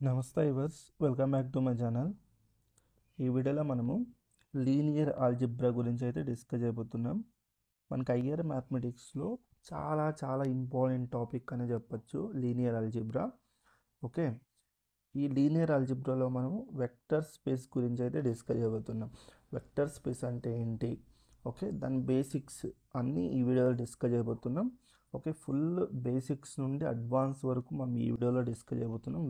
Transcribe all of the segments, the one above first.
నమస్తే yours, welcome back to my channel. ఈ వీడియోలో మనము లీనియర్ ఆల్జిబ్రా గురించి అయితే డిస్కస్ చేయబోతున్నాం. మనకి ఐఆర్ మ్యాథమెటిక్స్లో చాలా చాలా ఇంపార్టెంట్ టాపిక్ అని చెప్పొచ్చు లీనియర్ ఆల్జిబ్రా. ఓకే, ఈ లీనియర్ ఆల్జిబ్రాలో మనము వెక్టర్ స్పేస్ గురించి అయితే డిస్కస్ చేయబోతున్నాం. వెక్టర్ స్పేస్ అంటే ఏంటి, ఓకే, దాని బేసిక్స్ అన్నీ ఈ వీడియోలో డిస్కస్ చేయబోతున్నాం. ఓకే, ఫుల్ బేసిక్స్ నుండి అడ్వాన్స్ వరకు మనం ఈ వీడియోలో డిస్కస్ చేయబోతున్నాం.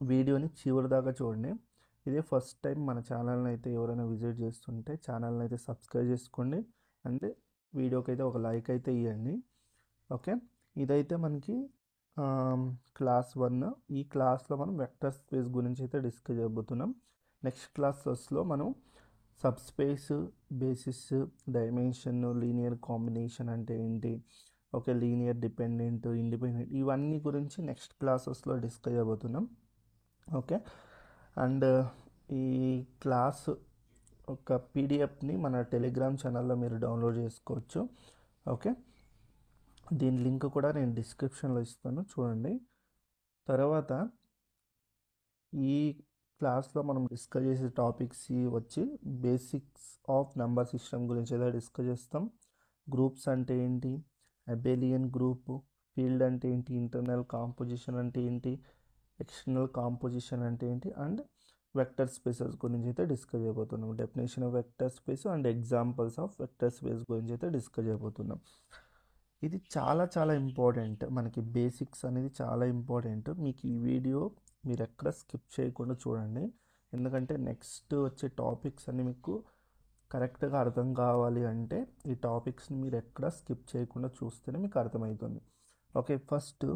వీడియోని చివరి దాకా చూడండి. ఇదే ఫస్ట్ టైం మన ఛానల్ని అయితే ఎవరైనా విజిట్ చేస్తుంటే ఛానల్ని అయితే సబ్స్క్రైబ్ చేసుకోండి అండ్ వీడియోకి అయితే ఒక లైక్ అయితే ఇవ్వండి. ఓకే, ఇదైతే మనకి క్లాస్ 1. ఈ క్లాస్లో మనం వెక్టర్ స్పేస్ గురించి అయితే డిస్కస్ చేయబోతున్నాం. నెక్స్ట్ క్లాసెస్లో మనం sub space, basis, dimension, linear combination అంటే ఏంటి, ఓకే, లీనియర్ డిపెండెంట్, ఇండిపెండెంట్, ఇవన్నీ గురించి నెక్స్ట్ క్లాసెస్లో డిస్కస్ చేయబోతున్నాం. ఓకే, అండ్ ఈ క్లాస్ ఒక పీడిఎఫ్ని మన టెలిగ్రామ్ ఛానల్లో మీరు డౌన్లోడ్ చేసుకోవచ్చు. ఓకే, దీని లింక్ కూడా నేను డిస్క్రిప్షన్లో ఇస్తాను, చూడండి. తర్వాత ఈ క్లాస్లో మనం డిస్కస్ చేసే టాపిక్స్ వచ్చి బేసిక్స్ ఆఫ్ నెంబర్ సిస్టమ్ గురించి అయితే డిస్కస్ చేస్తాం. గ్రూప్స్ అంటే ఏంటి, అబేలియన్ గ్రూప్, ఫీల్డ్ అంటే ఏంటి, ఇంటర్నల్ కాంపోజిషన్ అంటే ఏంటి, ఎక్స్టర్నల్ కాంపోజిషన్ అంటే ఏంటి, అండ్ వెక్టర్ స్పేసెస్ గురించి అయితే డిస్కస్ చేయబోతున్నాం. Definition of vector space and examples of vector space గురించి అయితే డిస్కస్ చేయబోతున్నాం. ఇది చాలా చాలా ఇంపార్టెంట్, మనకి బేసిక్స్ అనేది చాలా ఇంపార్టెంట్. మీకు ఈ వీడియో మీరు ఎక్కడ స్కిప్ చేయకుండా చూడండి, ఎందుకంటే నెక్స్ట్ వచ్చే టాపిక్స్ అన్ని మీకు కరెక్ట్గా అర్థం కావాలి అంటే ఈ టాపిక్స్ని మీరు ఎక్కడ స్కిప్ చేయకుండా చూస్తేనే మీకు అర్థమవుతుంది. Okay, first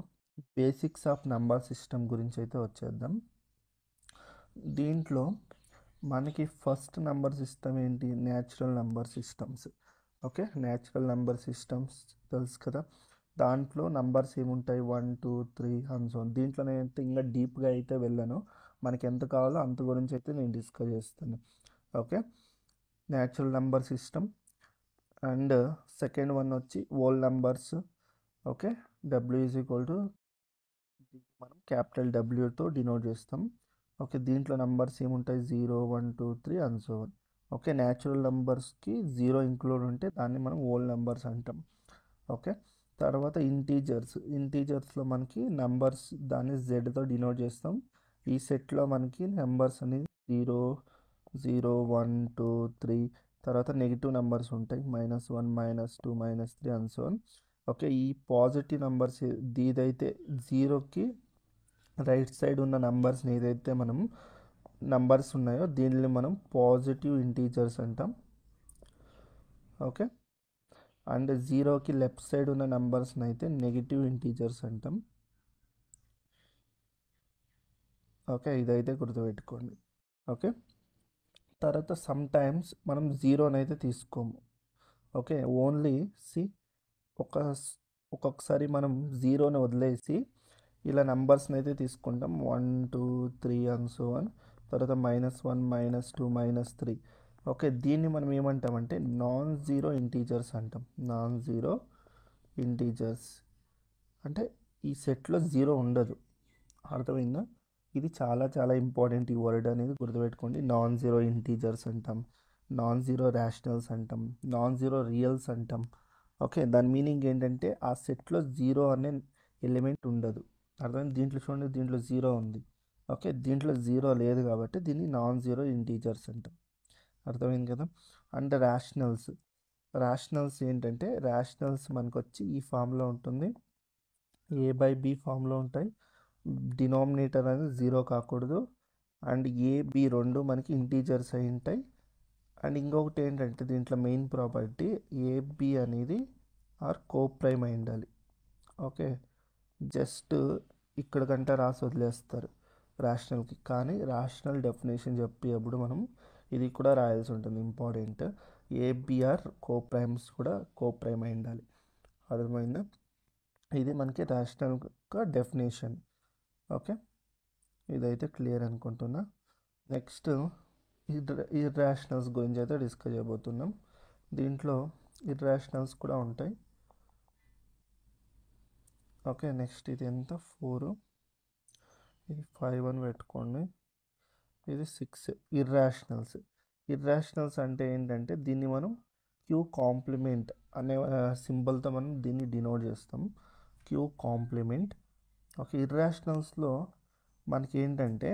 basics of number system గురించి అయితే వచ్చేద్దాం. దీంట్లో మనకి ఫస్ట్ నంబర్ సిస్టమ్ ఏంటి, natural number systems. Okay, natural number systems తెలుసు కదా, దాంట్లో నంబర్స్ ఏముంటాయి, 1 2 3 అండ్ సో. దీంట్లో నేను ఇంకా డీప్గా అయితే వెళ్ళాను, మనకి ఎంత కావాలో అంత గురించి అయితే నేను డిస్కస్ చేస్తాను. Okay, natural number system. And second one వచ్చి whole numbers. Okay, W is equal to మనం క్యాపిటల్ డబ్ల్యూతో డినోట్ చేస్తాం. ఓకే, దీంట్లో నంబర్స్ ఏముంటాయి, 0 1 2 3 and so on. Okay, natural నెంబర్స్కి 0 ఇంక్లూడ్ ఉంటే దాన్ని మనం హోల్ నెంబర్స్ అంటాం. ఓకే, తర్వాత ఇంటీజర్స్లో మనకి నెంబర్స్ దాన్ని జెడ్తో డినోట్ చేస్తాం. ఈ సెట్లో మనకి నెంబర్స్ అనేది 0 0 1 2 3, తర్వాత నెగిటివ్ నెంబర్స్ ఉంటాయి, -1 -2 -3 అండ్ సో వన్. ఓకే, ఈ పాజిటివ్ నెంబర్స్ ఇదైతే 0కి రైట్ సైడ్ ఉన్న నంబర్స్ని ఏదైతే మనం నంబర్స్ ఉన్నాయో దీనిని మనం పాజిటివ్ ఇంటీజర్స్ అంటాం. ఓకే, అండ్ 0కి లెఫ్ట్ సైడ్ ఉన్న నంబర్స్ని అయితే నెగిటివ్ ఇంటీజర్స్ అంటాం. ఓకే, ఇదైతే గుర్తుపెట్టుకోండి. ఓకే, తర్వాత సమ్ టైమ్స్ మనం 0ని అయితే తీసుకోము. ఓకే, ఓన్లీ ఒక్కొక్కసారి మనం 0ని వదిలేసి ఇలా నెంబర్స్ని అయితే తీసుకుంటాం, 1 2 3 అండ్ సో వన్. తర్వాత -1 -2 -3. ఓకే, దీన్ని మనం ఏమంటామంటే నాన్ జీరో ఇంటీజర్స్ అంటాం. నాన్ జీరో ఇంటీజర్స్ అంటే ఈ సెట్లో 0 ఉండదు, అర్థమైందా? ఇది చాలా చాలా ఇంపార్టెంట్, ఈ వర్డ్ అనేది గుర్తుపెట్టుకోండి. నాన్ జీరో ఇంటీజర్స్ అంటాం, నాన్ జీరో రేషనల్స్ అంటాం, నాన్ జీరో రియల్స్ అంటాం. ఓకే, దాని మీనింగ్ ఏంటంటే ఆ సెట్లో 0 అనే ఎలిమెంట్ ఉండదు, అర్థమైంది? దీంట్లో చూడండి, దీంట్లో 0 ఉంది. ఓకే, దీంట్లో 0 లేదు కాబట్టి దీన్ని నాన్ జీరో ఇంటీజర్స్ అంటాం, అర్థమైంది కదా. అండ్ రేషనల్స్ ఏంటంటే రేషనల్స్ మనకు వచ్చి ఈ ఫామ్లో ఉంటుంది, a/b ఫామ్లో ఉంటాయి. డినామినేటర్ అనేది 0 కాకూడదు. అండ్ a/b రెండు మనకి ఇంటీజర్స్ అయి ఉంటాయి. అండ్ ఇంకొకటి ఏంటంటే దీంట్లో మెయిన్ ప్రాపర్టీ a/b అనేది కోప్రైమ్ అయి ఉండాలి. ఓకే, జస్ట్ ఇక్కడ కంటే రాసి వదిలేస్తారు రేషనల్కి, కానీ రేషనల్ డెఫినేషన్ చెప్పేటప్పుడు మనం ఇది కూడా రాయాల్సి ఉంటుంది, ఇంపార్టెంట్. ఏబిఆర్ కోప్రైమ్స్ కూడా కోప్రైమ్ అయి ఉండాలి, అర్థమైందా? ఇది మనకి రేషనల్ డెఫినేషన్. ఓకే, ఇదైతే క్లియర్ అనుకుంటున్నా. నెక్స్ట్ ఇర్రేషనల్స్ గురించి అయితే డిస్కస్ చేయబోతున్నాం. దీంట్లో ఇర్రేషనల్స్ కూడా ఉంటాయి. ఓకే, నెక్స్ట్ ఇది ఎంత, 4. ఇది 5 అని పెట్టుకోండి. ఇది 6 ఇర్రాషనల్స్. ఇర్రాషనల్స్ అంటే ఏంటంటే దీన్ని మనం క్యూ కాంప్లిమెంట్ అనే సింబల్తో మనం దీన్ని డినోట్ చేస్తాం. Queue complement. ఓకే, ఇర్రాషనల్స్లో మనకి ఏంటంటే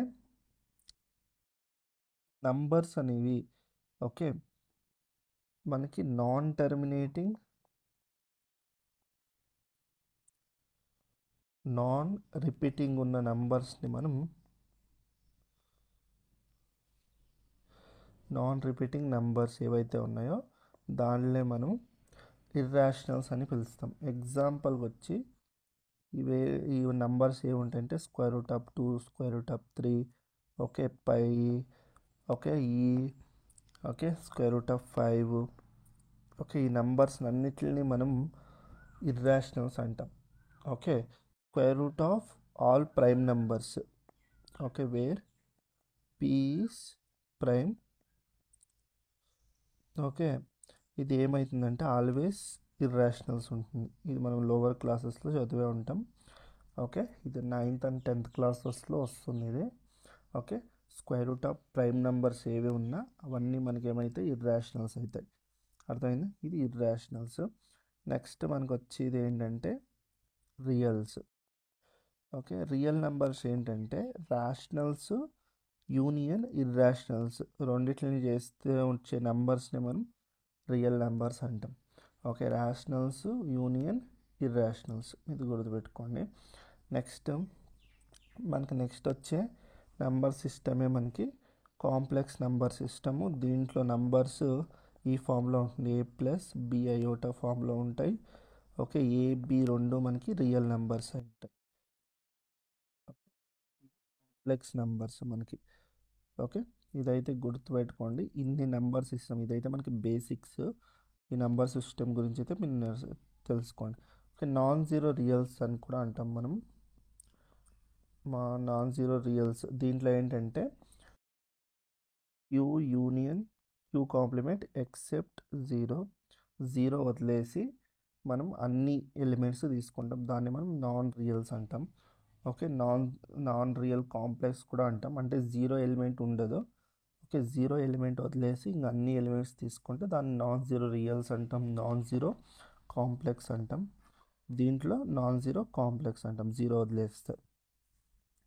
నంబర్స్ అనేవి ఓకే మనకి నాన్ టర్మినేటింగ్ నాన్ రిపీటింగ్ ఉన్న నంబర్స్ని మనం నాన్ రిపీటింగ్ నంబర్స్ ఏవైతే ఉన్నాయో దానిలో మనం ఇర్రాషనల్స్ అని పిలుస్తాం. ఎగ్జాంపుల్ వచ్చి ఈ నంబర్స్ ఏముంటాయంటే √2, √3, ఓకే పై, ఓకే ఓకే √5, ఓకే ఈ నంబర్స్ అన్నిటిని మనం ఇర్రాషనల్స్ అంటాం. Okay, √ of all prime numbers, okay where p is prime. Okay, ఇది ఏమవుతుందంటే ఆల్వేస్ ఇర్రాషనల్స్ ఉంటుంది. ఇది మనం లోవర్ క్లాసెస్లో చదివే ఉంటాం. ఓకే, ఇది 9th and 10th క్లాసెస్లో వస్తుంది ఇది. ఓకే, √ ఆఫ్ ప్రైమ్ నెంబర్స్ ఏవి ఉన్నా అవన్నీ మనకి ఏమైతే ఇర్రాషనల్స్ అవుతాయి. అర్థమైంది? ఇది ఇర్రాషనల్స్. నెక్స్ట్ మనకు వచ్చేది ఏంటంటే రియల్స్. ఓకే, రియల్ నెంబర్స్ ఏంటంటే రాషనల్స్ యూనియన్ ఇర్రాషనల్స్ రెండింటిని చేస్తే వచ్చే నెంబర్స్ని మనం రియల్ నెంబర్స్ అంటాం. ఓకే, రాషనల్స్ యూనియన్ ఇర్రాషనల్స్, ఇది గుర్తుపెట్టుకోండి. నెక్స్ట్ వచ్చే నెంబర్ సిస్టమే మనకి కాంప్లెక్స్ నెంబర్ సిస్టము. దీంట్లో నంబర్స్ ఈ ఫామ్లో ఉంటుంది, a+b ఐయోటా ఫామ్లో ఉంటాయి. ఓకే, a,b రెండు మనకి రియల్ నెంబర్స్ ఉంటాయి, కాంప్లెక్స్ నెంబర్స్ మనకి. ఓకే, ఇదైతే గుర్తుపెట్టుకోండి. ఇన్ని నెంబర్ సిస్టమ్ ఇదైతే మనకి బేసిక్స్. ఈ నెంబర్ సిస్టమ్ గురించి అయితే మీరు తెలుసుకోండి. ఓకే, నాన్ జీరో రియల్స్ అని కూడా అంటాం మనం. నాన్ జీరో రియల్స్ దీంట్లో ఏంటంటే క్యూ కాంప్లిమెంట్ ఎక్సెప్ట్ 0 వదిలేసి మనం అన్ని ఎలిమెంట్స్ తీసుకుంటాం, దాన్ని మనం నాన్ రియల్స్ అంటాం. ఓకే, నాన్ రియల్ కాంప్లెక్స్ కూడా అంటాం, అంటే 0 ఎలిమెంట్ ఉండదు. ఓకే, 0 ఎలిమెంట్ వదిలేసి ఇంకా అన్ని ఎలిమెంట్స్ తీసుకుంటే దాన్ని నాన్ జీరో రియల్స్ అంటాం, నాన్ జీరో కాంప్లెక్స్ అంటాం. దీంట్లో నాన్ జీరో కాంప్లెక్స్ అంటాం 0 వదిలేస్తే.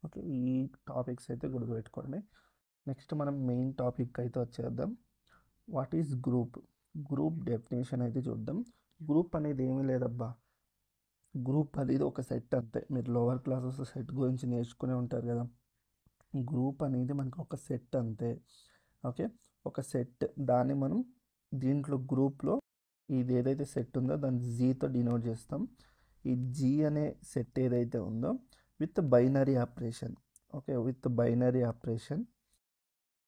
ఓకే, ఈ టాపిక్స్ అయితే గుర్తుపెట్టుకోండి. నెక్స్ట్ మనం మెయిన్ టాపిక్ అయితే వచ్చేద్దాం. What is group? Group definition అయితే చూద్దాం. గ్రూప్ అనేది ఏమీ లేదబ్బా, గ్రూప్ అనేది ఒక సెట్ అంతే. మీరు లోవర్ క్లాసెస్ సెట్ గురించి నేర్చుకునే ఉంటారు కదా. గ్రూప్ అనేది మనకు ఒక సెట్ అంతే. ఓకే, ఒక సెట్, దాన్ని మనం దీంట్లో గ్రూప్లో ఇది ఏదైతే సెట్ ఉందో దాన్ని జీతో డినోట్ చేస్తాం. ఈ జీ అనే సెట్ ఏదైతే ఉందో with binary operation. Okay, with binary operation.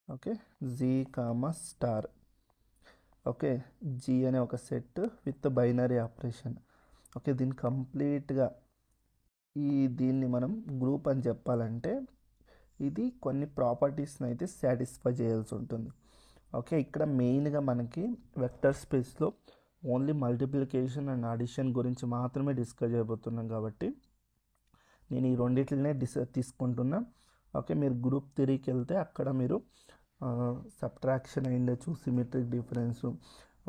Okay, G comma star. Okay, G అనే ఒక set with binary operation. Okay, దీన్ని కంప్లీట్గా దీన్ని మనం గ్రూప్ అని చెప్పాలంటే ఇది కొన్ని ప్రాపర్టీస్ని అయితే సాటిస్ఫై చేయాల్సి ఉంటుంది. ఓకే, ఇక్కడ మెయిన్గా మనకి వెక్టర్ స్పేస్లో ఓన్లీ మల్టిప్లికేషన్ అండ్ అడిషన్ గురించి మాత్రమే డిస్కస్ చేయబోతున్నాం కాబట్టి నేను ఈ రెండింటినే తీసుకుంటున్నా. ఓకే, మీరు గ్రూప్ 3కి వెళ్తే అక్కడ మీరు సబ్ట్రాక్షన్ అయ్యిండొచ్చు, symmetric difference,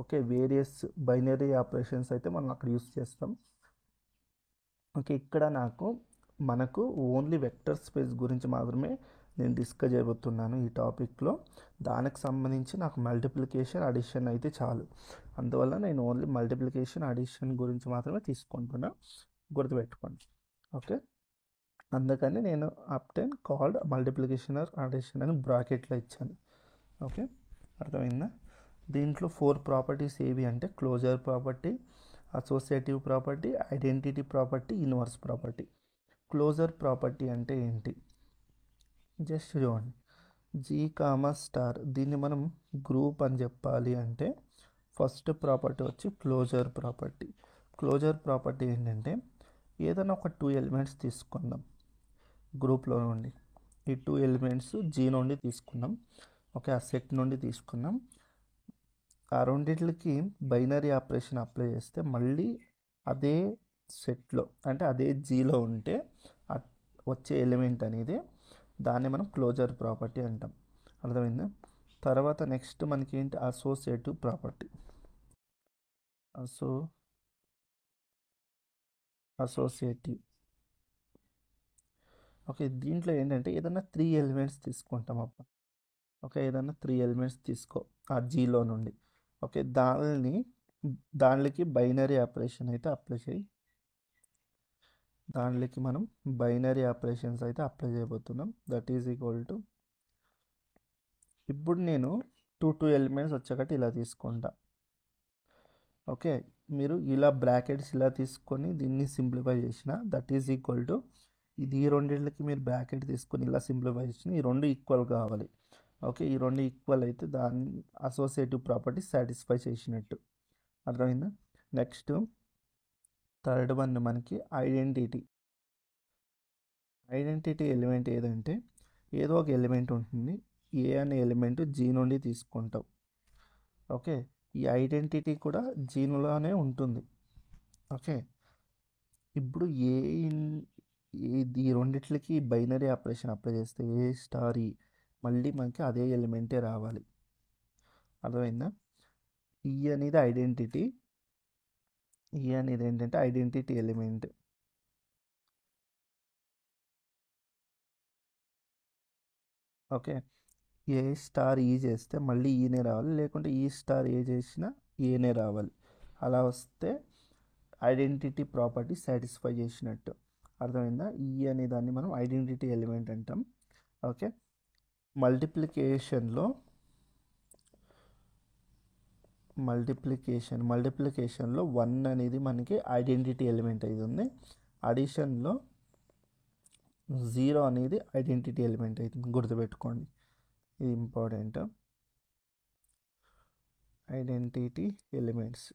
okay various binary operations అయితే మనం అక్కడ యూస్ చేస్తాం. ఓకే, ఇక్కడ మనకు ఓన్లీ వెక్టర్ స్పేస్ గురించి మాత్రమే నేను డిస్కస్ చేయబోతున్నాను ఈ టాపిక్లో. దానికి సంబంధించి నాకు మల్టిప్లికేషన్ అడిషన్ అయితే చాలు, అందువల్ల నేను ఓన్లీ మల్టిప్లికేషన్ అడిషన్ గురించి మాత్రమే తీసుకుంటున్నా, గుర్తుపెట్టుకోండి. ఓకే, అందుకని నేను often called multiplication or addition అని బ్రాకెట్లో ఇచ్చాను. ఓకే, అర్థమైందా? దీంట్లో 4 ప్రాపర్టీస్ ఏవి అంటే closure property, associative property, identity property, inverse property. Closure property అంటే ఏంటి జస్ట్ చూడండి, జీ కామా స్టార్, దీన్ని మనం గ్రూప్ అని చెప్పాలి అంటే ఫస్ట్ ప్రాపర్టీ వచ్చి క్లోజర్ ప్రాపర్టీ. క్లోజర్ ప్రాపర్టీ ఏంటంటే ఏదైనా ఒక 2 ఎలిమెంట్స్ తీసుకుందాం గ్రూప్లో నుండి. ఈ 2 ఎలిమెంట్స్ జీ నుండి తీసుకున్నాం. ఓకే, ఆ సెట్ నుండి తీసుకున్నాం. ఆ రెండింటికి బైనరీ ఆపరేషన్ అప్లై చేస్తే మళ్ళీ అదే సెట్లో అంటే అదే జీలో ఉంటే వచ్చే ఎలిమెంట్ అనేది దాన్ని మనం క్లోజర్ ప్రాపర్టీ అంటాం. అర్థమైందా? తర్వాత నెక్స్ట్ మనకి ఏంటి, అసోసియేటివ్ ప్రాపర్టీ. అసోసియేటివ్ ఓకే, దీంట్లో ఏంటంటే ఏదైనా 3 ఎలిమెంట్స్ తీసుకుంటాం అప్ప. ఓకే, ఏదైనా 3 ఎలిమెంట్స్ తీసుకో ఆ జీలో నుండి. ఓకే, దానికి బైనరీ ఆపరేషన్ అయితే అప్లై చేయి. దానికి మనం బైనరీ ఆపరేషన్స్ అయితే అప్లై చేయబోతున్నాం. దట్ ఈజ్ ఈక్వల్ టు, ఇప్పుడు నేను 2 ఎలిమెంట్స్ వచ్చేటట్టు ఇలా తీసుకుంటా. ఓకే, మీరు ఇలా బ్రాకెట్స్ ఇలా తీసుకొని దీన్ని సింప్లిఫై చేసిన, దట్ ఈజ్ ఈక్వల్ టు, ఇది ఈ రెండింటికి మీరు బ్రాకెట్ తీసుకొని ఇలా సింప్లిఫై చేసిన, ఈ రెండు ఈక్వల్ కావాలి. ఓకే, ఈ రెండు ఈక్వల్ అయితే దాన్ని అసోసియేటివ్ ప్రాపర్టీ సాటిస్ఫై చేసినట్టు. అర్థమైందా? నెక్స్ట్ థర్డ్ వన్ మనకి ఐడెంటిటీ ఎలిమెంట్ ఏదంటే, ఏదో ఒక ఎలిమెంట్ ఉంటుంది, ఏ అనే ఎలిమెంట్ జీ నుండి తీసుకుంటాం. ఓకే, ఈ ఐడెంటిటీ కూడా జీనులోనే ఉంటుంది. ఓకే, ఇప్పుడు ఈ రెండిట్లకి బైనరీ ఆపరేషన్ అప్లై చేస్తే ఏ స్టార్ ఈ మళ్ళీ మనకి అదే ఎలిమెంటే రావాలి. అర్థమైందా? ఈ అనేది ఐడెంటిటీ, ఈ అనేది ఏంటంటే ఐడెంటిటీ ఎలిమెంట్. ఓకే, ఏ స్టార్ ఈ చేస్తే మళ్ళీ ఈనే రావాలి, లేకుంటే ఈ స్టార్ ఏ చేసినా ఏనే రావాలి. అలా వస్తే ఐడెంటిటీ ప్రాపర్టీ సాటిస్ఫై చేసినట్టు. అర్థమైందా? ఈ అనే దాన్ని మనం ఐడెంటిటీ ఎలిమెంట్ అంటాం. ఓకే, మల్టిప్లికేషన్లో మల్టిప్లికేషన్లో 1 అనేది మనకి ఐడెంటిటీ ఎలిమెంట్ అవుతుంది. అడిషన్లో 0 అనేది ఐడెంటిటీ ఎలిమెంట్ అవుతుంది. గుర్తుపెట్టుకోండి, ఇది ఇంపార్టెంట్. Identity elements.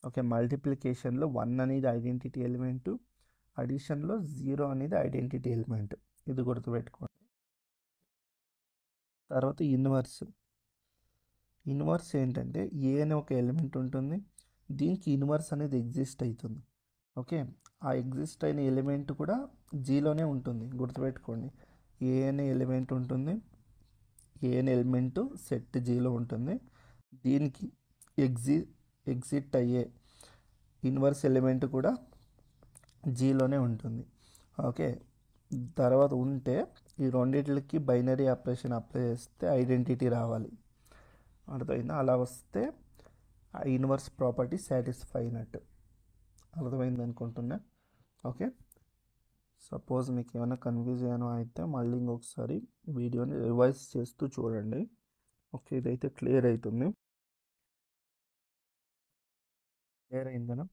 ఓకే, మల్టిప్లికేషన్లో 1 అనేది ఐడెంటిటీ ఎలిమెంట్, అడిషన్లో 0 అనేది ఐడెంటిటీ ఎలిమెంట్. ఇది గుర్తుపెట్టుకోండి. తర్వాత ఇన్వర్స్ ఏంటంటే, ఏ అనే ఒక ఎలిమెంట్ ఉంటుంది, దీనికి ఇన్వర్స్ అనేది ఎగ్జిస్ట్ అవుతుంది. ఓకే, ఆ ఎగ్జిస్ట్ అయిన ఎలిమెంట్ కూడా జీలోనే ఉంటుంది. గుర్తుపెట్టుకోండి, ఏ అనే ఎలిమెంట్ ఉంటుంది, ఏ అనే ఎలిమెంట్ సెట్ జీలో ఉంటుంది, దీనికి ఎగ్జిట్ అయ్యే ఇన్వర్స్ ఎలిమెంట్ కూడా జీలోనే ఉంటుంది. ఓకే, తర్వాత ఉంటే ఈ రెండింటికి బైనరీ ఆపరేషన్ అప్లై చేస్తే ఐడెంటిటీ రావాలి. అర్థమైందా? అలా వస్తే ఆ ఇన్వర్స్ ప్రాపర్టీ సాటిస్ఫై అయినట్టు. అర్థమైంది అనుకుంటున్నా. ఓకే, సపోజ్ మీకు ఏమైనా కన్ఫ్యూజన్ అయితే మళ్ళీ ఇంకొకసారి వీడియోని రివైజ్ చేస్తూ చూడండి. ఓకే, ఇదైతే క్లియర్ అవుతుంది. క్లియర్ అయిందనా?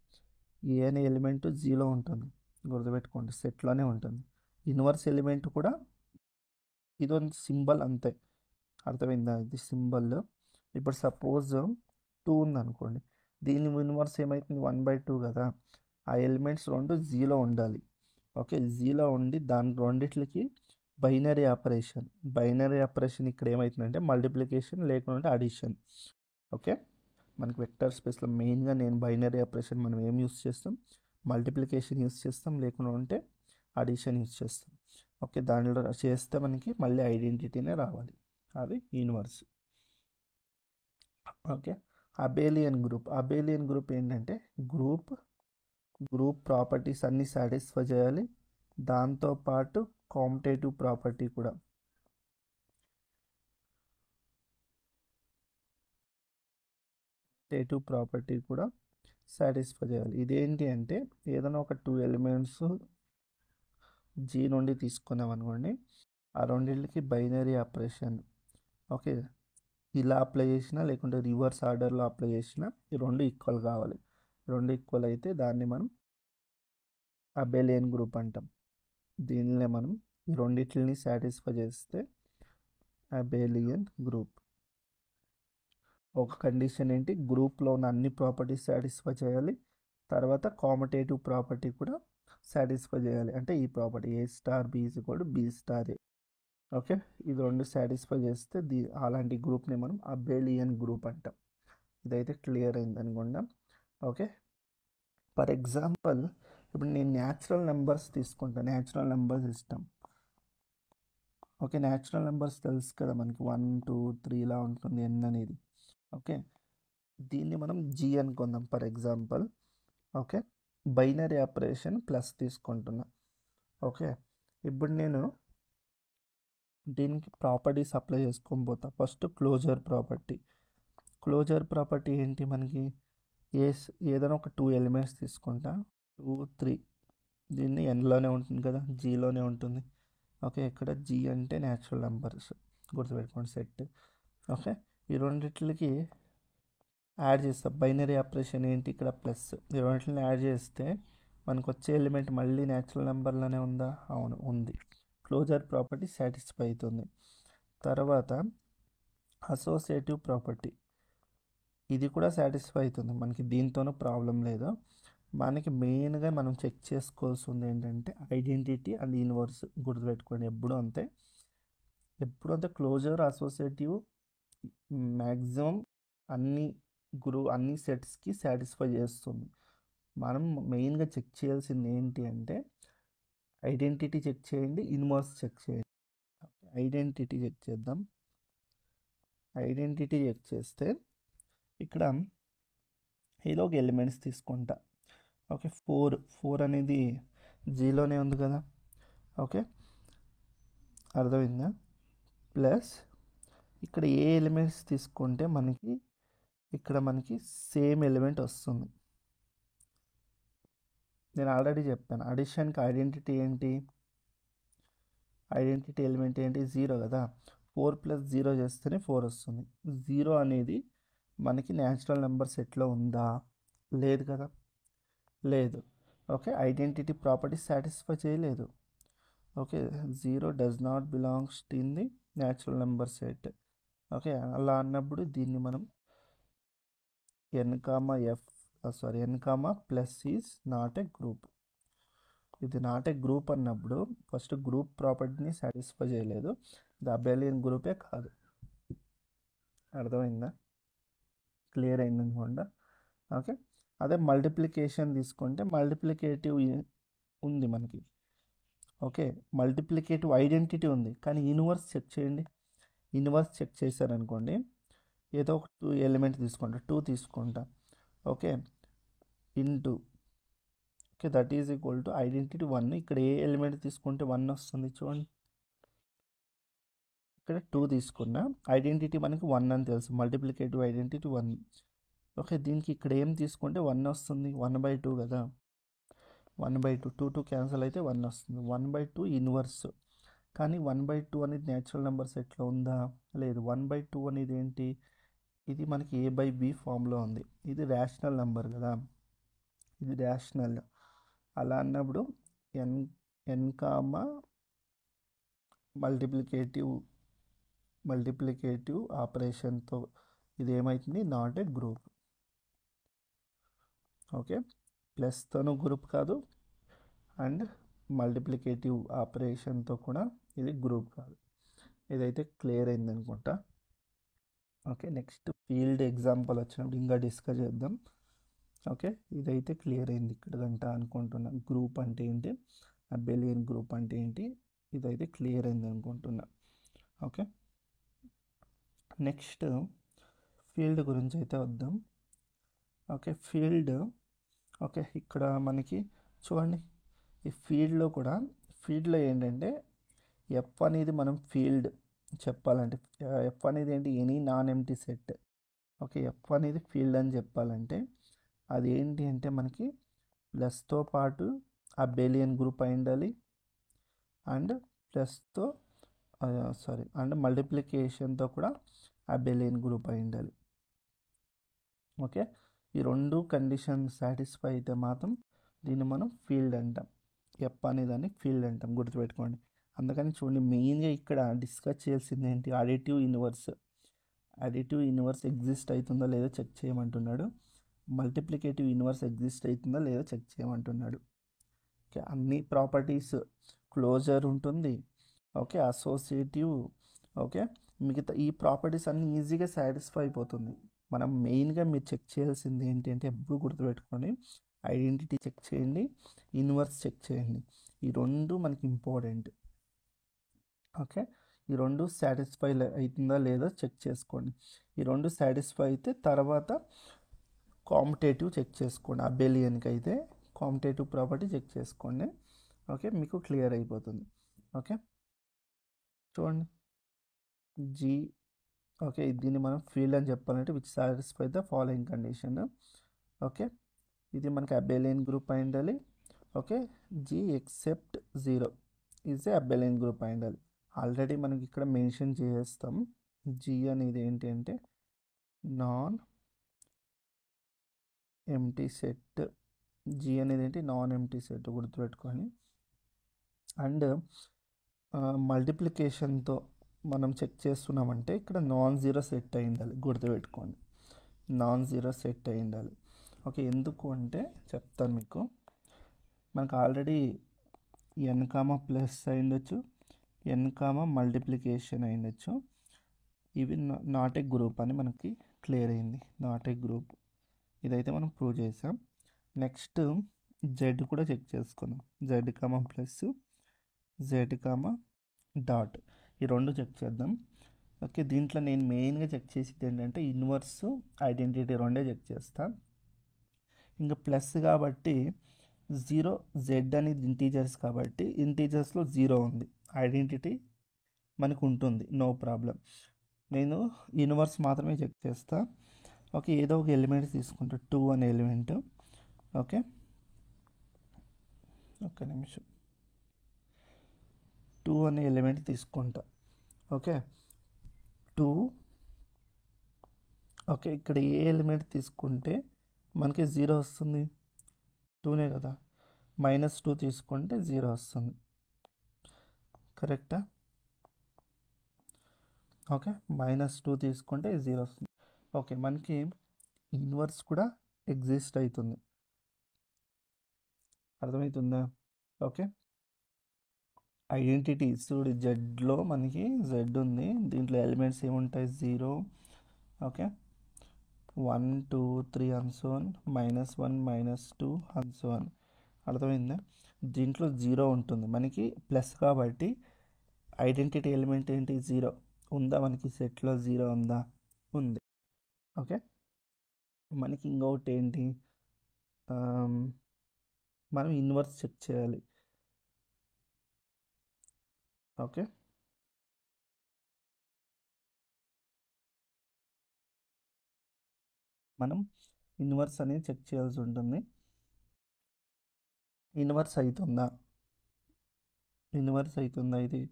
ఏ అనే ఎలిమెంట్ జీలో ఉంటుంది, గుర్తుపెట్టుకోండి, సెట్లోనే ఉంటుంది. ఇన్వర్స్ ఎలిమెంట్ కూడా ఇదొక సింబల్ అంతే. అర్థమైందా? ఇది సింబల్. ఇప్పుడు సపోజ్ 2 ఉందనుకోండి, దీని ఇన్వర్స్ ఏమవుతుంది, 1/2 కదా. ఆ ఎలిమెంట్స్ రెండు జీలో ఉండాలి. ఓకే, జీలో ఉండి దాని రెండిట్లకి బైనరీ ఆపరేషన్ ఇక్కడ ఏమవుతుందంటే మల్టిప్లికేషన్ లేకుంటే అడిషన్. ఓకే, మనకి వెక్టర్ స్పేస్లో మెయిన్గా నేను బైనరీ ఆపరేషన్ మనం ఏం యూస్ చేస్తాం, మల్టిప్లికేషన్ యూస్ చేస్తాం, లేకుండా ఉంటే అడిషన్ యూస్ చేస్తాం. ఓకే, దానిలో చేస్తే మనకి మళ్ళీ ఐడెంటిటీనే రావాలి, అది ఇన్వర్స్. ఓకే, అబేలియన్ గ్రూప్ ఏంటంటే గ్రూప్ ప్రాపర్టీస్ అన్నీ సాటిస్ఫై చేయాలి, దాంతోపాటు కాంపిటేటివ్ ప్రాపర్టీ కూడా. సాటిస్ఫై చేయాలి. ఇదేంటి అంటే, ఏదైనా ఒక 2 ఎలిమెంట్స్ జీ నుండి తీసుకున్నాం అనుకోండి, ఆ రెండింటికి బైనరీ ఆపరేషన్ ఓకే ఇలా అప్లై చేసినా లేకుంటే రివర్స్ ఆర్డర్లో అప్లై చేసినా ఈ రెండు ఈక్వల్ కావాలి. రెండు ఈక్వల్ అయితే దాన్ని మనం అబేలియన్ గ్రూప్ అంటాం. దీనినే మనం ఈ రెండింటిని సాటిస్ఫై చేస్తే అబేలియన్ గ్రూప్. ఒక కండిషన్ ఏంటి, గ్రూప్లో ఉన్న అన్ని ప్రాపర్టీస్ సాటిస్ఫై చేయాలి, తర్వాత కాంపిటేటివ్ ప్రాపర్టీ కూడా సాటిస్ఫై చేయాలి. అంటే ఈ property A star B is equal to B star A. Okay, ఇది రెండు సాటిస్ఫై చేస్తే అలాంటి గ్రూప్ని మనం అబేలియన్ గ్రూప్ అంటాం. ఇదైతే క్లియర్ అయింది అనుకుందాం. ఓకే, ఫర్ ఎగ్జాంపుల్ ఇప్పుడు నేను న్యాచురల్ నెంబర్స్ తీసుకుంటాను, natural number system. Okay, natural numbers తెలుసు కదా మనకి 1 2 3 ఇలా ఉంటుంది n అనేది. ఓకే, దీన్ని మనం జీ అనుకుందాం for example. Okay, binary operation plus తీసుకుంటున్నా. ఓకే, ఇప్పుడు నేను దీనికి ప్రాపర్టీస్ అప్లై చేసుకొని పోతా. First closure property. Closure property ఏంటి మనకి, ఏదైనా ఒక 2 ఎలిమెంట్స్ తీసుకుంటా, 2 3. దీన్ని ఎన్లోనే ఉంటుంది కదా, జీలోనే ఉంటుంది. ఓకే, ఇక్కడ జీ అంటే న్యాచురల్ నెంబర్స్ గుర్తుపెట్టుకోండి, సెట్. ఓకే, ఈ రెండిట్లకి యాడ్ చేస్తాం. బైనరీ ఆపరేషన్ ఏంటి, ఇక్కడ ప్లస్. ఈ రెండింటిని యాడ్ చేస్తే మనకు వచ్చే ఎలిమెంట్ మళ్ళీ న్యాచురల్ నెంబర్లోనే ఉందా, అవును ఉంది. క్లోజర్ ప్రాపర్టీ సాటిస్ఫై అవుతుంది. తర్వాత అసోసియేటివ్ ప్రాపర్టీ, ఇది కూడా సాటిస్ఫై అవుతుంది మనకి, దీంతోనూ ప్రాబ్లం లేదు. మనకి మెయిన్గా మనం చెక్ చేసుకోవాల్సింది ఏంటంటే ఐడెంటిటీ అండ్ ఇన్వర్స్. గుర్తుపెట్టుకోండి, ఎప్పుడు అంతే క్లోజర్ అసోసియేటివ్ మ్యాక్సిమం అన్ని సెట్స్కి సాటిస్ఫై చేస్తుంది. మనం మెయిన్గా చెక్ చేయాల్సింది ఏంటి అంటే ఐడెంటిటీ చెక్ చేయండి, ఇన్వర్స్ చెక్ చేయండి. ఐడెంటిటీ చెక్ చేద్దాం. ఐడెంటిటీ చెక్ చేస్తే ఇక్కడ ఏదో ఒక ఎలిమెంట్స్ తీసుకుంటా. ఓకే, 4 అనేది జీలోనే ఉంది కదా. ఓకే, అర్థమైందా? ప్లస్ ఇక్కడ ఏ ఎలిమెంట్స్ తీసుకుంటే ఇక్కడ మనకి సేమ్ ఎలిమెంట్ వస్తుంది. నేను ఆల్రెడీ చెప్పాను, అడిషన్కి ఐడెంటిటీ ఏంటి, ఐడెంటిటీ ఎలిమెంట్ ఏంటి, 0 కదా. 4 + 0 చేస్తేనే 4 వస్తుంది. 0 అనేది మనకి న్యాచురల్ నెంబర్ సెట్లో ఉందా, లేదు కదా, లేదు. ఓకే, ఐడెంటిటీ ప్రాపర్టీ సాటిస్ఫై చేయలేదు. Okay, 0 does not belongs in the natural number set. Okay, అలా అన్నప్పుడు దీన్ని మనం n, plus is not a group. ఇది నాట్ ఏ గ్రూప్ అన్నప్పుడు ఫస్ట్ గ్రూప్ ప్రాపర్టీని సాటిస్ఫై చేయలేదు, ది అబెలియన్ గ్రూపే కాదు. అర్థమైందా, క్లియర్ అయింది అనుకోండి. ఓకే, అదే మల్టిప్లికేషన్ తీసుకుంటే మల్టిప్లికేటివ్ ఉంది మనకి. ఓకే, మల్టిప్లికేటివ్ ఐడెంటిటీ ఉంది, కానీ ఇన్వర్స్ చెక్ చేయండి. ఇన్వర్స్ చెక్ చేశారనుకోండి, ఏదో ఒక 2 ఎలిమెంట్ తీసుకుంటా, 2 తీసుకుంటా. Okay, into. Okay, that is equal to identity 1. ఇక్కడ ఏ ఎలిమెంట్ తీసుకుంటే 1 వస్తుంది చూడండి. ఇక్కడ 2 తీసుకున్నా, ఐడెంటిటీ మనకి 1 అని తెలుసు, మల్టిప్లికేటివ్ ఐడెంటిటీ 1. ఓకే, దీనికి ఇక్కడ ఏం తీసుకుంటే 1 వస్తుంది, 1/2 కదా. 1/2, 2 క్యాన్సిల్ అయితే 1 వస్తుంది. 1/2 ఇన్వర్స్. కానీ 1/2 అనేది న్యాచురల్ నెంబర్ సెట్లో ఉందా, లేదు. 1/2 అనేది ఏంటి, ఇది మనకి a/b ఫామ్లో ఉంది. ఇది రేషనల్ నెంబర్ కదా, ఇది రేషనల్. అలా అన్నప్పుడు n మల్టిప్లికేటివ్ ఆపరేషన్తో ఇది ఏమవుతుంది, నాట్ ఏ గ్రూప్. ఓకే, ప్లస్తోనూ గ్రూప్ కాదు, అండ్ మల్టిప్లికేటివ్ ఆపరేషన్తో కూడా ఇది గ్రూప్ కాదు. ఇదైతే క్లియర్ అయింది అనుకుంటా. ఓకే, నెక్స్ట్ ఫీల్డ్ ఎగ్జాంపుల్ వచ్చినప్పుడు ఇంకా డిస్కస్ చేద్దాం. ఓకే, ఇదైతే క్లియర్ అయింది ఇక్కడ గంట అనుకుంటున్నా. గ్రూప్ అంటే ఏంటి, అబెలియన్ గ్రూప్ అంటే ఏంటి, ఇదైతే క్లియర్ అయింది అనుకుంటున్నా. ఓకే, నెక్స్ట్ ఫీల్డ్ గురించి అయితే వద్దాం. Okay, field. ఓకే, ఇక్కడ మనకి చూడండి, ఈ ఫీల్డ్లో ఏంటంటే ఎఫ్ అనేది మనం ఫీల్డ్ చెప్పాలంటే, ఎఫ్ అనేది ఏంటి, any non empty set. Okay, F అనేది ఫీల్డ్ అని చెప్పాలంటే అది ఏంటి అంటే మనకి ప్లస్తో పాటు అబెలియన్ గ్రూప్ అయి ఉండాలి, అండ్ ప్లస్తో అండ్ మల్టిప్లికేషన్తో కూడా అబెలియన్ గ్రూప్ అయి ఉండాలి. ఓకే, ఈ 2 కండిషన్ సాటిస్ఫై అయితే మాత్రం దీన్ని మనం ఫీల్డ్ అంటాం. ఎఫ్ అనేదాన్ని ఫీల్డ్ అంటాం, గుర్తుపెట్టుకోండి. అందుకని చూడండి, మెయిన్గా ఇక్కడ డిస్కస్ చేయాల్సింది ఏంటి, అడిటివ్ ఇన్వర్స్ ఎగ్జిస్ట్ అవుతుందో లేదో చెక్ చేయమంటున్నాడు. మల్టిప్లికేటివ్ ఇన్వర్స్ ఎగ్జిస్ట్ అవుతుందో లేదో చెక్ చేయమంటున్నాడు. ఓకే, అన్ని ప్రాపర్టీస్ క్లోజర్ ఉంటుంది. Okay, associative. ఓకే, మిగతా ఈ ప్రాపర్టీస్ అన్నీ ఈజీగా సాటిస్ఫై అయిపోతుంది. మనం మెయిన్గా మీరు చెక్ చేయాల్సింది ఏంటి అంటే, ఎప్పుడు గుర్తుపెట్టుకోండి, ఐడెంటిటీ చెక్ చేయండి, ఇన్వర్స్ చెక్ చేయండి. ఈ రెండు మనకి ఇంపార్టెంట్. ఓకే, ఈ రెండు సాటిస్ఫై అవుతుందా లేదా చెక్ చేసుకోండి. ఈ రెండు సాటిస్ఫై అయితే తర్వాత కాంపిటేటివ్ చెక్ చేసుకోండి. అబేలియన్కి అయితే కాంపిటేటివ్ ప్రాపర్టీ చెక్ చేసుకోండి. ఓకే, మీకు క్లియర్ అయిపోతుంది. ఓకే, చూడండి జీ. ఓకే, దీన్ని మనం ఫీల్డ్ అని చెప్పాలంటే which satisfy the following condition. Okay, ఇది మనకి అబేలియన్ గ్రూప్ అయి ఉండాలి. Okay, G except 0 is a abelian group అయి ఉండాలి. ఆల్రెడీ మనకి ఇక్కడ మెన్షన్ చేస్తాం. జీ అనేది ఏంటి అంటే నాన్ ఎంటీ సెట్. జీ అనేది ఏంటి, నాన్ ఎంటీ సెట్, గుర్తుపెట్టుకొని. అండ్ మల్టిప్లికేషన్తో మనం చెక్ చేస్తున్నామంటే ఇక్కడ నాన్ జీరో సెట్ అయి ఉండాలి, గుర్తుపెట్టుకోండి. నాన్ జీరో సెట్ అయి ఉండాలి. ఓకే, ఎందుకు అంటే చెప్తాను మీకు. మనకు ఆల్రెడీ ఎన్ కామా ప్లస్ అయి ఉండొచ్చు, ఎన్ కామా మల్టిప్లికేషన్ అయి ఉండొచ్చు. ఇవి నాట్ ఏ గ్రూప్ అని మనకి క్లియర్ అయింది, నాట్ ఏ గ్రూప్. ఇదైతే మనం ప్రూవ్ చేసాం. నెక్స్ట్ జెడ్ కూడా చెక్ చేసుకుందాం. Z comma plus, Z comma dot, ఈ రెండు చెక్ చేద్దాం. ఓకే, దీంట్లో నేను మెయిన్గా చెక్ చేసేది ఏంటంటే ఇన్వర్స్, ఐడెంటిటీ రెండే చెక్ చేస్తాను. ఇంకా ప్లస్ కాబట్టి 0, జెడ్ అనేది ఇంటీజర్స్ కాబట్టి ఇంటీజర్స్లో 0 ఉంది, ఐడెంటిటీ మనకు ఉంటుంది, నో ప్రాబ్లం. నేను యూనివర్స్ మాత్రమే చెక్ చేస్తా. ఓకే, ఏదో ఒక ఎలిమెంట్ తీసుకుంటా, 2 అనే ఎలిమెంట్. ఓకే, ఒక్క నిమిషం, 2 అనే ఎలిమెంట్ తీసుకుంటా. ఓకే, 2. ఓకే, ఇక్కడ ఏ ఎలిమెంట్ తీసుకుంటే మనకి 0 వస్తుంది, 2నే కదా. -2 తీసుకుంటే 0 వస్తుంది, కరెక్టా? ఓకే, -2 తీసుకుంటే 0 వస్తుంది. ఓకే, మనకి ఇన్వర్స్ కూడా ఎగ్జిస్ట్ అవుతుంది, అర్థమవుతుందా? ఓకే, ఐడెంటిటీ చూడు, జెడ్లో మనకి జెడ్ ఉంది, దీంట్లో ఎలిమెంట్స్ ఏముంటాయి, 0, okay, 1, 2, 3 and so on, -1, -2 and so on. అర్థమైందా? దీంట్లో 0 ఉంటుంది, మనకి ప్లస్ కాబట్టి ఐడెంటిటీ ఎలిమెంట్ ఏంటి, 0 ఉందా మనకి సెట్లో, 0 ఉందా, ఉంది. ఓకే, మనకి ఇంకొకటి ఏంటి, మనం ఇన్వర్స్ చెక్ చేయాలి. ఓకే, మనం ఇన్వర్స్ అనేది చెక్ చేయాల్సి ఉంటుంది. ఇన్వర్స్ అవుతుందా, ఇన్వర్స్ అవుతుందా ఇది?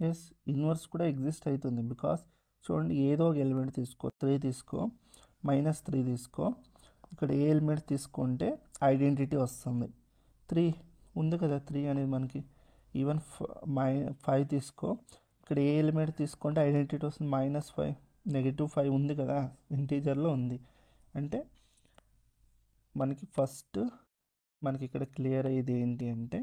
ఎస్, ఇన్వర్స్ కూడా ఎగ్జిస్ట్ అవుతుంది. బికాస్ చూడండి, ఏదో ఒక ఎలిమెంట్ తీసుకో, 3 తీసుకో, -3 తీసుకో, ఇక్కడ ఏ ఎలిమెంట్ తీసుకుంటే ఐడెంటిటీ వస్తుంది, 3 ఉంది కదా. 3 అనేది మనకి ఈవెన్ 5 తీసుకో, ఇక్కడ ఏ ఎలిమెంట్ తీసుకుంటే ఐడెంటిటీ వస్తుంది, -5, -5 ఉంది కదా, ఇంటీజర్లో ఉంది. అంటే మనకి ఫస్ట్ మనకి ఇక్కడ క్లియర్ అయ్యేది ఏంటి అంటే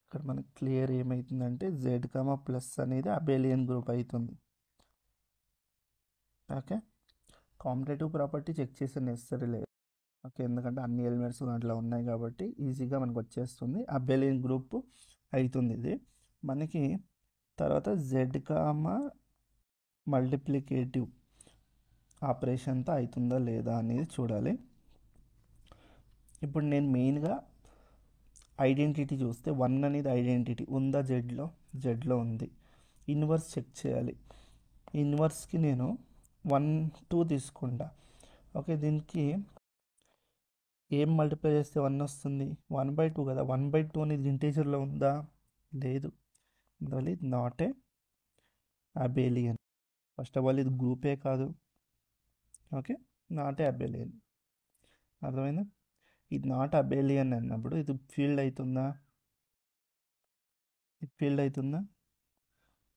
ఇక్కడ మనకి క్లియర్ ఏమవుతుందంటే జెడ్ కామా ప్లస్ అనేది అబేలియన్ గ్రూప్ అవుతుంది. ఓకే, కాంపిటేటివ్ ప్రాపర్టీ చెక్ చేసే నెసరీ లేదు. ఓకే, ఎందుకంటే అన్ని ఎలిమెంట్స్ దాంట్లో ఉన్నాయి కాబట్టి ఈజీగా మనకు వచ్చేస్తుంది, అబేలియన్ గ్రూప్ అవుతుంది ఇది మనకి. తర్వాత జెడ్ కామా మల్టిప్లికేటివ్ ఆపరేషన్తో అవుతుందా లేదా అనేది చూడాలి. ఇప్పుడు నేను మెయిన్గా ఐడెంటిటీ చూస్తే 1 అనేది ఐడెంటిటీ ఉందా, జెడ్లో ఉంది. ఇన్వర్స్ చెక్ చేయాలి. ఇన్వర్స్కి నేను 1, 2 తీసుకుంటా. ఓకే, దీనికి ఏం మల్టిప్లై చేస్తే 1 వస్తుంది, 1/2 కదా. 1/2 అనేది ఇంటీజర్లో ఉందా, లేదు. అందువల్ల ఇది not A అబేలియన్. First of all ఇది గ్రూపే కాదు. ఓకే, నాట్ ఏ అబేలియన్, అర్థమైందా? ఇది నాట్ అబేలియన్ అన్నప్పుడు ఇది ఫీల్డ్ అవుతుందా, ఇది ఫీల్డ్ అవుతుందా,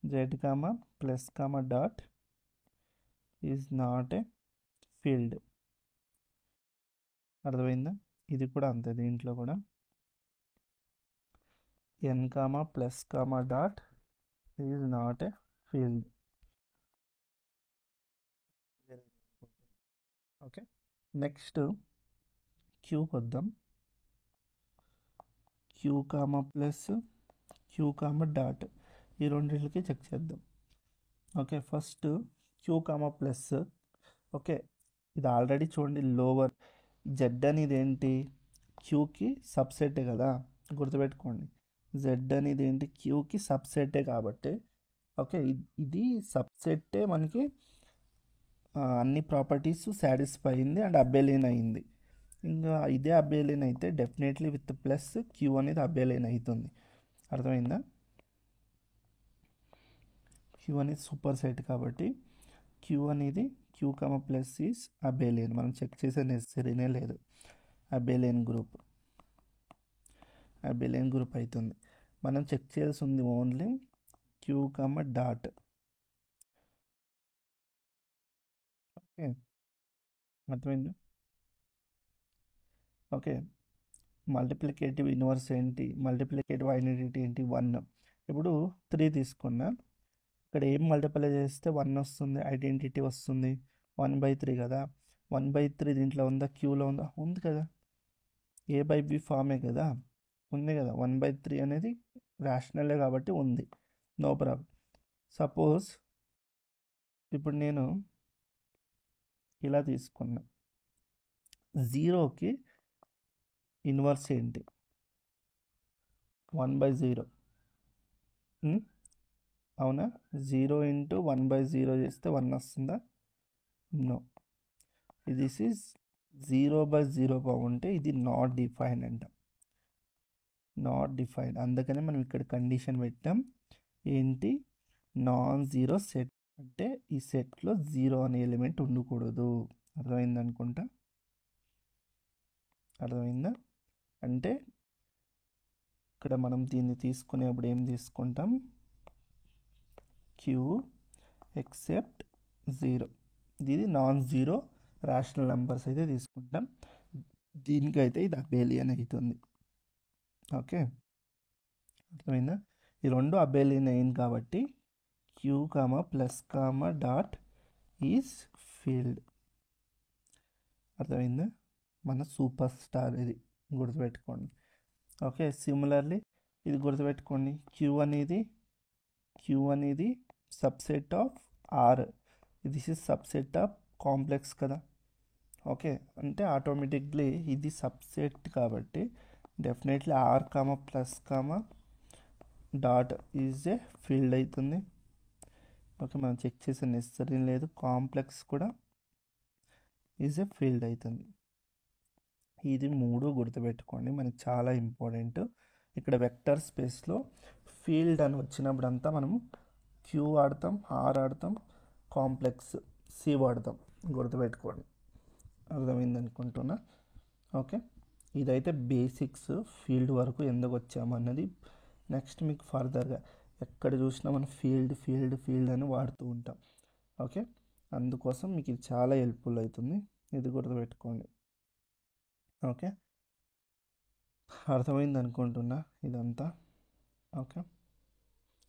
Z comma plus comma dot is not a field, అర్థమైందా? ఇది కూడా అంతే, దీంట్లో కూడా N comma plus comma dot is not a field. Okay, next క్యూకి వద్దాం. Q comma plus Q comma dot, ఈ రెండింటికి చెక్ చేద్దాం. Okay, first Q comma plus. Okay, ఇది ఆల్రెడీ చూడండి లోవర్ జెడ్ అనేది ఏంటి, క్యూకి సబ్సెటే కదా, గుర్తుపెట్టుకోండి. జెడ్ అనేది ఏంటి, క్యూకి సబ్సెటే కాబట్టి ఓకే, ఇది సబ్సెట్టే మనకి అన్ని ప్రాపర్టీస్ సాటిస్ఫై అయింది అండ్ అబేలియన్ అయింది. ఇంకా ఇదే అబేలియన్ అయితే డెఫినెట్లీ విత్ ప్లస్ క్యూ అనేది అబేలియన్ అవుతుంది. అర్థమైందా? క్యూ అనేది సూపర్ సెట్ కాబట్టి క్యూ అనేది Q comma plus is abelian. మనం చెక్ చేసే నెసరీనే లేదు. అబేలియన్ గ్రూప్ అవుతుంది. మనం చెక్ చేయాల్సి ఉంది ఓన్లీ క్యూ కామ డాట్. ఓకే, అర్థమైందా? ఓకే, మల్టిప్లికేటివ్ ఇన్వర్స్ ఏంటి, మల్టిప్లికేటివ్ ఐడెంటిటీ ఏంటి, 1. ఇప్పుడు 3 తీసుకున్నా, ఇక్కడ ఏం మల్టిప్లై చేస్తే 1 వస్తుంది, ఐడెంటిటీ వస్తుంది 1/3 కదా. 1/3 దీంట్లో ఉందా, క్యూలో ఉందా, ఉంది కదా. A/B ఫామే కదా, ఉంది కదా. 1/3 అనేది రేషనలే కాబట్టి ఉంది, నో ప్రాబ్లం. సపోజ్ ఇప్పుడు నేను ఇలా తీసుకున్నా, 0కి ఇన్వర్స్ ఏంటి, 1/0. అవునా, 0 ఇంటూ 1/0 చేస్తే 1 వస్తుందా, నో. దిస్ ఈజ్ 0/0 బాగుంటే ఇది నాట్ డిఫైన్డ్ అంట, నాట్ డిఫైన్డ్. అందుకనే మనం ఇక్కడ కండిషన్ పెట్టాం ఏంటి, నాన్ జీరో సెట్, అంటే ఈ సెట్లో 0 అనే ఎలిమెంట్ ఉండకూడదు. అర్థమైందా? అంటే ఇక్కడ మనం దీన్ని తీసుకునేప్పుడు ఏం తీసుకుంటాం, క్యూ ఎక్సెప్ట్ 0. ఇది నాన్ జీరో రేషనల్ నెంబర్స్ అయితే తీసుకుంటాం. దీనికైతే ఇది అబేలియన్ అవుతుంది. ఓకే, అర్థమైందా? ఈ రెండు అబేలియన్ అయింది కాబట్టి queue comma plus comma dot is field. అర్థమైందా? మన సూపర్ స్టార్ ఇది, గుర్తుపెట్టుకోండి. ఓకే, సిమిలర్లీ ఇది గుర్తుపెట్టుకోండి, క్యూ అనేది subset of R. This is subset of complex కదా. ఓకే, అంటే ఆటోమేటిక్లీ ఇది సబ్సెట్ కాబట్టి definitely R comma plus comma dot is a field అవుతుంది. ఓకే, మనం చెక్ చేసే నెసరీ లేదు. కాంప్లెక్స్ కూడా ఈజ్ ఏ ఫీల్డ్ అవుతుంది. ఇది 3 గుర్తుపెట్టుకోండి, మనకి చాలా ఇంపార్టెంట్. ఇక్కడ వెక్టర్ స్పేస్లో ఫీల్డ్ అని వచ్చినప్పుడంతా మనం క్యూ వాడతాం, ఆర్ ఆడతాం, కాంప్లెక్స్ సి వాడతాం, గుర్తుపెట్టుకోండి. అర్థమైంది అనుకుంటున్నా. ఓకే, ఇదైతే బేసిక్స్. ఫీల్డ్ వరకు ఎందుకు వచ్చామన్నది నెక్స్ట్ మీకు ఫర్దర్గా ఎక్కడ చూసినా మనం ఫీల్డ్ అని వాడుతూ ఉంటాం. ఓకే, అందుకోసం మీకు ఇది చాలా హెల్ప్ఫుల్ అవుతుంది, ఇది గుర్తుపెట్టుకోండి. ఓకే, అర్థమైంది అనుకుంటున్నా ఇదంతా. ఓకే,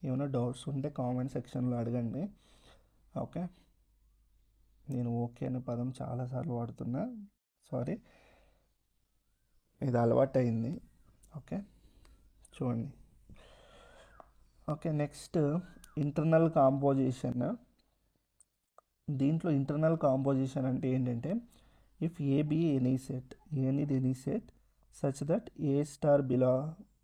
ఏమైనా డౌట్స్ ఉంటే కామెంట్ సెక్షన్లో అడగండి. ఓకే, నేను ఓకే అనే పదం చాలాసార్లు వాడుతున్నా, సారీ, ఇది అలవాటు అయింది. ఓకే, చూడండి. Okay, next internal composition. దీంట్లో ఇంటర్నల్ కాంపోజిషన్ అంటే ఏంటంటే, if A be any set, A అనేది any set such that A star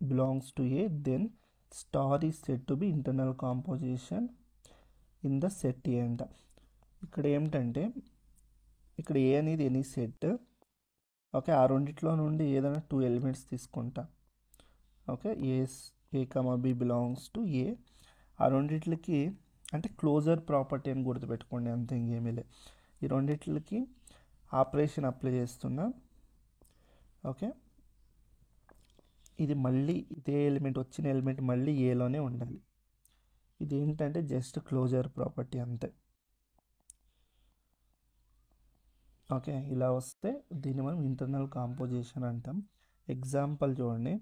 belongs to A, then star is set to be internal composition in the set A అంట. ఇక్కడ ఏమిటంటే, ఇక్కడ ఏ అనేది any set. Okay, ఆ రెండిట్లో నుండి ఏదైనా 2 ఎలిమెంట్స్ తీసుకుంటా. Okay, A comma B belongs to A. ఆ రెండిట్లకి అంటే క్లోజర్ ప్రాపర్టీ అని గుర్తుపెట్టుకోండి, అంతే, ఇంకేమీ లేదు. ఈ రెండిట్లకి ఆపరేషన్ అప్లై చేస్తున్నా. ఓకే, ఇది మళ్ళీ ఇదే ఎలిమెంట్, వచ్చిన ఎలిమెంట్ మళ్ళీ ఏలోనే ఉండాలి. ఇది ఏంటంటే జస్ట్ క్లోజర్ ప్రాపర్టీ అంతే. ఓకే, ఇలా వస్తే దీన్ని మనం ఇంటర్నల్ కాంపోజిషన్ అంటాం. ఎగ్జాంపుల్ చూడండి,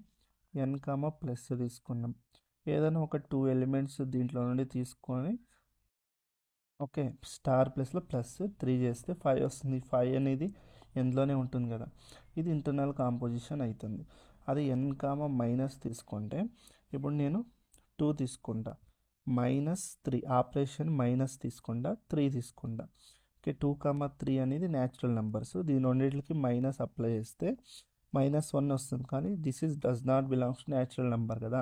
n కామా ప్లస్ తీసుకున్నాం. ఏదైనా ఒక 2 ఎలిమెంట్స్ దీంట్లో నుండి తీసుకొని ఓకే, స్టార్ ప్లస్లో ప్లస్ 3 చేస్తే 5 వస్తుంది. 5 అనేది ఎందులోనే ఉంటుంది కదా, ఇది ఇంటర్నల్ కాంపోజిషన్ అవుతుంది. అది n కామా మైనస్ తీసుకుంటే ఇప్పుడు నేను 2 తీసుకుంటా, -3 ఆపరేషన్ మైనస్ తీసుకుంటా, 3 తీసుకుంటా. ఓకే, 2,3 అనేది న్యాచురల్ నెంబర్స్, దీని రెండింటికి మైనస్ అప్లై చేస్తే -1 వస్తుంది. కానీ this is does not belongs to natural number కదా,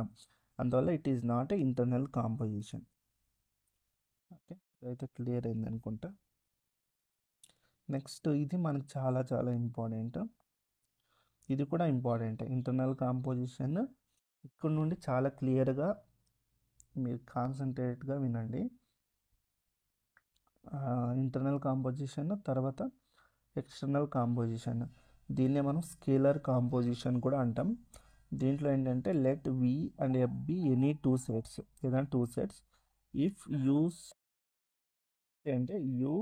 అందువల్ల it is not A internal composition. Okay, అయితే క్లియర్ అయింది అనుకుంటా. నెక్స్ట్ ఇది మనకు చాలా చాలా ఇంపార్టెంట్, ఇది కూడా ఇంపార్టెంట్. ఇంటర్నల్ కాంపోజిషన్ ఇక్కడ నుండి చాలా క్లియర్గా మీరు కాన్సన్ట్రేట్గా వినండి. ఇంటర్నల్ కాంపోజిషన్ తర్వాత ఎక్స్టర్నల్ కాంపోజిషన్, దీన్నే మనం స్కేలర్ కాంపోజిషన్ కూడా అంటాం. దీంట్లో ఏంటంటే let V and F be any 2 sets, ఏదైనా 2 సెట్స్. ఇఫ్ యూ అంటే you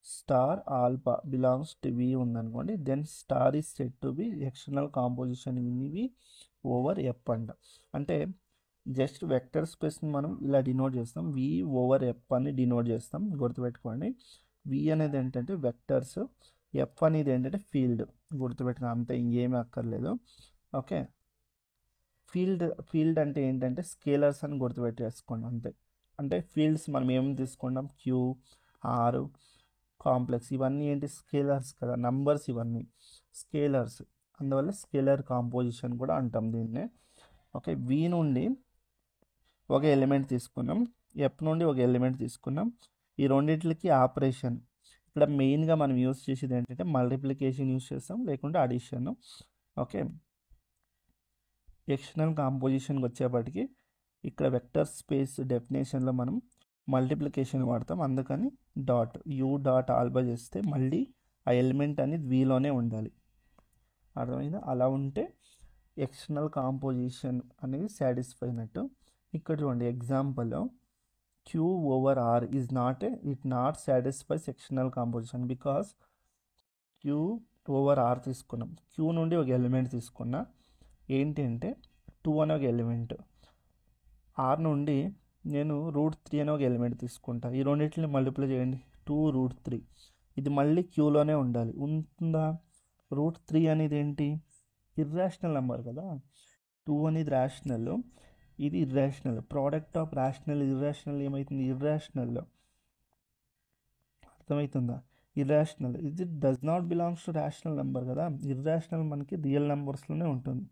star alpha belongs to V ఉందనుకోండి, then star is set to be external composition in V over F అంట. అంటే జస్ట్ వెక్టర్ స్పేస్ని మనం ఇలా డినోట్ చేస్తాం, V over F అని డినోట్ చేస్తాం, గుర్తుపెట్టుకోండి. వి అనేది ఏంటంటే వెక్టర్స్, ఎఫ్ అనేది ఏంటంటే ఫీల్డ్, గుర్తుపెట్టుకో, అంతే, ఇంకేమీ అక్కర్లేదు. ఓకే, ఫీల్డ్ అంటే ఏంటంటే స్కేలర్స్ అని గుర్తుపెట్టేసుకోండి అంతే. అంటే ఫీల్డ్స్ మనం ఏం తీసుకుంటాం, క్యూ, ఆర్, కాంప్లెక్స్, ఇవన్నీ ఏంటి స్కేలర్స్ కదా, నంబర్స్, ఇవన్నీ స్కేలర్స్, అందువల్ల స్కేలర్ కాంపోజిషన్ కూడా అంటాం దీన్నే. ఓకే, వి నుండి ఒక ఎలిమెంట్ తీసుకున్నాం, ఎఫ్ నుండి ఒక ఎలిమెంట్ తీసుకున్నాం, ఈ రెండింటికి ఆపరేషన్ ఇక్కడ మెయిన్గా మనం యూస్ చేసేది ఏంటంటే మల్టిప్లికేషన్ యూస్ చేస్తాం, లేకుంటే అడిషన్. ఓకే, ఎక్స్టర్నల్ కాంపోజిషన్కి వచ్చేప్పటికి ఇక్కడ వెక్టర్ స్పేస్ డెఫినేషన్లో మనం మల్టిప్లికేషన్ వాడతాం, అందుకని డాట్ యూ డాట్ ఆల్బా చేస్తే మళ్ళీ ఆ ఎలిమెంట్ అనేది వీలోనే ఉండాలి, అర్థమైందా? అలా ఉంటే ఎక్స్టర్నల్ కాంపోజిషన్ అనేది సాటిస్ఫై అయినట్టు. ఇక్కడ చూడండి example, Q over R is not satisfies external composition because Q over R తీసుకున్నాం, క్యూ నుండి ఒక ఎలిమెంట్ తీసుకున్నా, ఏంటి అంటే 2 అనే ఒక ఎలిమెంట్, ఆర్ నుండి నేను √3 అనే ఒక ఎలిమెంట్ తీసుకుంటా, ఈ రెండింటిని మల్టిప్లై చేయండి, 2√3, ఇది మళ్ళీ క్యూలోనే ఉండాలి, ఉంటుందా? √3 అనేది ఏంటి, ఇర్రాషనల్ నెంబర్ కదా, 2 అనేది రేషనల్, ఇది irrational, product of rational irrational ఏమవుతుంది, ఇర్రాషనల్, అర్థమవుతుందా? ఇర్రాషనల్, ఇది does not belongs to rational number కదా, ఇర్రాషనల్ మనకి రియల్ నెంబర్స్లోనే ఉంటుంది,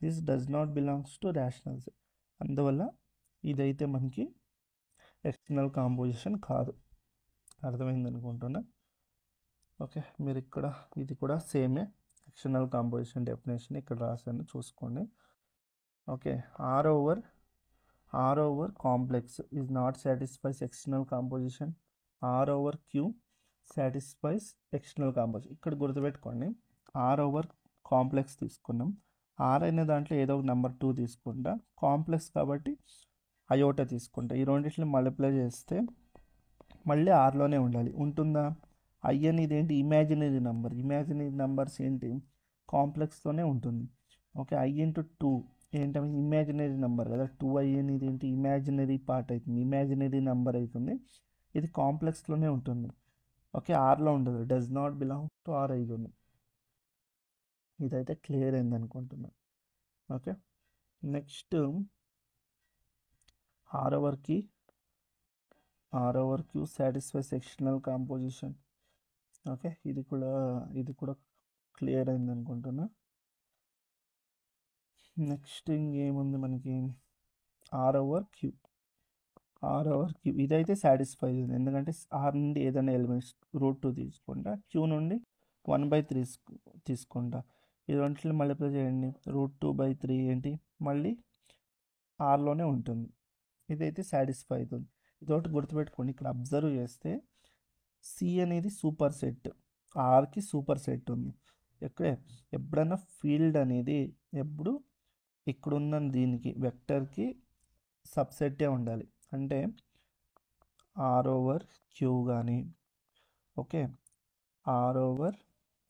this does not belongs to rationals, అందువల్ల ఇదైతే మనకి ఎక్స్టర్నల్ కాంపోజిషన్ కాదు, అర్థమైంది అనుకుంటున్నా. ఓకే, మీరు ఇక్కడ ఇది కూడా సేమే, ఎక్స్టర్నల్ కాంపోజిషన్ డెఫినేషన్ ఇక్కడ రాశాను చూసుకోండి. Okay, R over complex is not satisfies external composition, R over Q satisfies external composition. ఇక్కడ గుర్తుపెట్టుకోండి, ఆర్ ఓవర్ కాంప్లెక్స్ తీసుకున్నాం, ఆర్ అనే దాంట్లో ఏదో ఒక నెంబర్ 2 తీసుకుంటా, కాంప్లెక్స్ కాబట్టి అయోటా తీసుకుంటా, ఈ రెండింటిని మల్టిప్లై చేస్తే మళ్ళీ ఆర్లోనే ఉండాలి, ఉంటుందా? ఐ అనేది ఏంటి, ఇమాజినరీ నెంబర్, ఇమాజినరీ నెంబర్స్ ఏంటి కాంప్లెక్స్లోనే ఉంటుంది. ఓకే, ఐ ఇంటూ 2 ఏంటంటే ఇమాజినరీ నెంబర్ కదా, 2i అనేది ఏంటి ఇమాజినరీ పార్ట్ అవుతుంది, ఇమాజినరీ నెంబర్ అవుతుంది, ఇది కాంప్లెక్స్లోనే ఉంటుంది. ఓకే, ఆర్లో ఉండదు, does not belong to R అవుతుంది. ఇదైతే క్లియర్ అయింది అనుకుంటున్నాను. Okay, next R over Q satisfies external composition. Okay, ఇది కూడా క్లియర్ అయింది అనుకుంటున్నా. నెక్స్ట్ ఇంకేముంది మనకి, ఆర్ ఓవర్ క్యూ ఇదైతే సాటిస్ఫై ఉంది, ఎందుకంటే ఆర్ నుండి ఏదైనా ఎలిమెంట్స్ √2 తీసుకుంటా, క్యూ నుండి 1/3 తీసుకుంటా, ఈ రెండింటిని మల్టిప్లై చేయండి, √2/3 ఏంటి మళ్ళీ ఆర్లోనే ఉంటుంది, ఇదైతే సాటిస్ఫై అవుతుంది. ఇదొకటి గుర్తుపెట్టుకోండి, ఇక్కడ అబ్జర్వ్ చేస్తే సి అనేది సూపర్ సెట్, ఆర్కి సూపర్ సెట్ ఉంది, ఎప్పుడైనా ఫీల్డ్ అనేది ఎప్పుడు ఇక్కడున్న దీనికి వెక్టర్కి సబ్సెట్టే ఉండాలి, అంటే ఆర్ ఓవర్ క్యూ కానీ, ఓకే, ఆర్ ఓవర్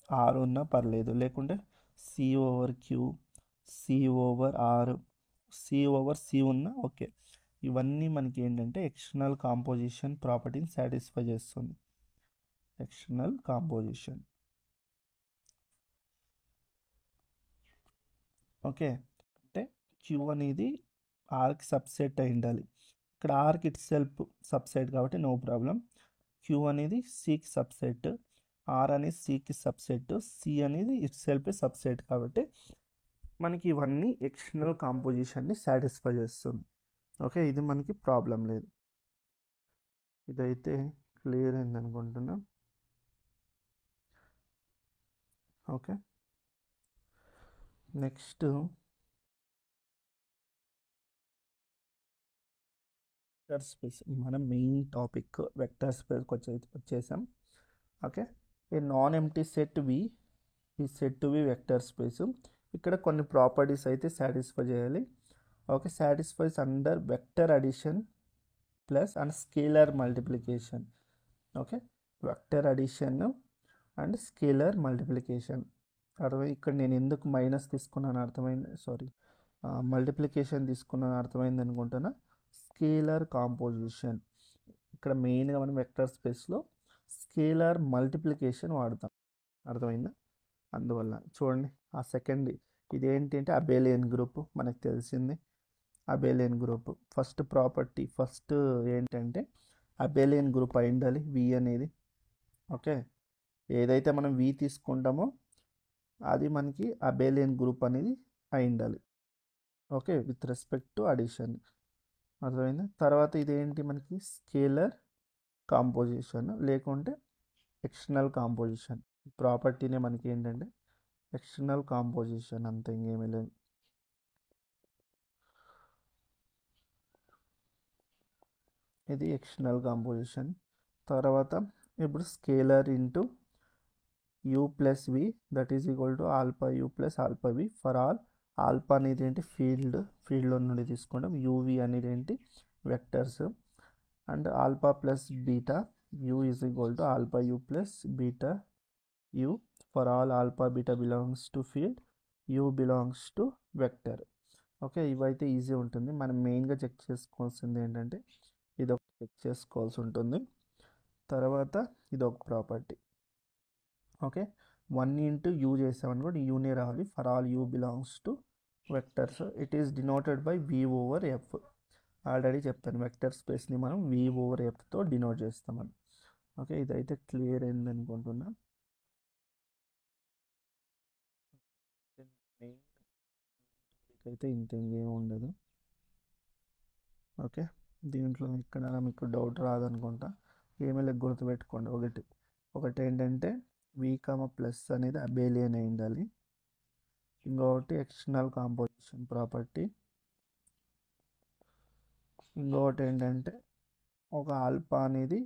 ఆర్ ఉన్నా పర్లేదు, లేకుంటే C over Q, C over R, C over C ఉన్నా ఓకే, ఇవన్నీ మనకి ఏంటంటే ఎక్స్టర్నల్ కాంపోజిషన్ ప్రాపర్టీని సాటిస్ఫై చేస్తుంది. External composition. ఓకే, అంటే క్యూ అనేది ఆర్కి సబ్సెట్ అయి ఉండాలి. ఇక్కడ ఆర్కి ఇట్ సెల్ఫ్ సబ్సెట్ కాబట్టి నో ప్రాబ్లం. క్యూ అనేది సికి సబ్సెట్, ఆర్ అనేది సికి సబ్సెట్, సి అనేది ఇట్ సెల్ఫ్ సబ్సెట్ కాబట్టి మనకి ఇవన్నీ ఎక్స్టర్నల్ కాంపోజిషన్ని సాటిస్ఫై చేస్తుంది. ఓకే, ఇది మనకి ప్రాబ్లం లేదు. ఇదైతే క్లియర్ అయింది అనుకుంటున్నా. Okay, next vector space. మనం మెయిన్ టాపిక్ వెక్టర్ స్పేస్కి వచ్చేసాం. ఓకే, ఏ నాన్ ఎంటీ సెట్ వి ఈ సెట్ వి వెక్టర్ స్పేస్. ఇక్కడ కొన్ని ప్రాపర్టీస్ అయితే సాటిస్ఫై చేయాలి. Okay, satisfies under vector addition plus and scalar multiplication. Okay, vector addition and scalar multiplication. ఇక్కడ నేను ఎందుకు మైనస్ తీసుకున్నాను అర్థమైంది, సారీ మల్టిప్లికేషన్ తీసుకున్నాను అర్థమైంది అనుకుంటున్నా. Scalar composition. ఇక్కడ మెయిన్గా మనం వెక్టర్ స్పేస్లో స్కేలర్ మల్టిప్లికేషన్ వాడతాం, అర్థమైందా? అందువల్ల చూడండి ఆ సెకండ్ ఇదేంటి అంటే అబేలియన్ గ్రూప్, మనకు తెలిసింది అబేలియన్ గ్రూప్. ఫస్ట్ ప్రాపర్టీ ఫస్ట్ ఏంటంటే అబేలియన్ గ్రూప్ అయి ఉండాలి వి అనేది. ఓకే, ఏదైతే మనం వి తీసుకుంటామో అది మనకి అబేలియన్ గ్రూప్ అనేది అయి ఉండాలి. Okay, with respect to addition, అర్థమైంది. తర్వాత ఇదేంటి మనకి స్కేలర్ కాంపోజిషన్ లేకుంటే ఎక్స్టర్నల్ కాంపోజిషన్. ప్రాపర్టీనే మనకి ఏంటంటే ఎక్స్టర్నల్ కాంపోజిషన్, అంత ఇంకేమీ లేదు. ఇది ఎక్స్టర్నల్ కాంపోజిషన్. తర్వాత ఇప్పుడు scalar into U plus V that is equal to alpha U plus alpha V for all. Alpha అనేది ఏంటి ఫీల్డ్లో నుండి తీసుకుంటాం. యూవి అనేది ఏంటి vectors. And alpha plus beta U is equal to alpha U plus beta U for all alpha beta belongs to field, U belongs to vector. Okay, ఇవైతే easy ఉంటుంది. మనం మెయిన్గా చెక్ చేసుకోవాల్సింది ఏంటంటే ఇది ఒక చెక్ చేసుకోవాల్సి ఉంటుంది. తర్వాత ఇది ఒక ప్రాపర్టీ. ఓకే, 1 ఇంటూ యూ చేసామనుకోండి యూనే రావాలి. For all U belongs to vectors it is denoted by V over F. Already చెప్తాను వెక్టర్ స్పేస్ని మనం వి ఓవర్ ఎఫ్తో డినోట్ చేస్తామని. ఓకే, ఇదైతే క్లియర్ అయింది అనుకుంటున్నా. అయితే ఇంకేం ఉండదు. ఓకే, దీంట్లో ఇక్కడ మీకు డౌట్ రాదనుకుంటా. ఏమీ లేక గుర్తుపెట్టుకోండి. ఒకటి ఏంటంటే వి ప్లస్ అనేది అబేలియన్ అయి ఉండాలి. ఇంకొకటి ఎక్స్టర్నల్ కాంపోజిషన్ ప్రాపర్టీ. ఇంకొకటి ఏంటంటే ఒక ఆల్ఫా అనేది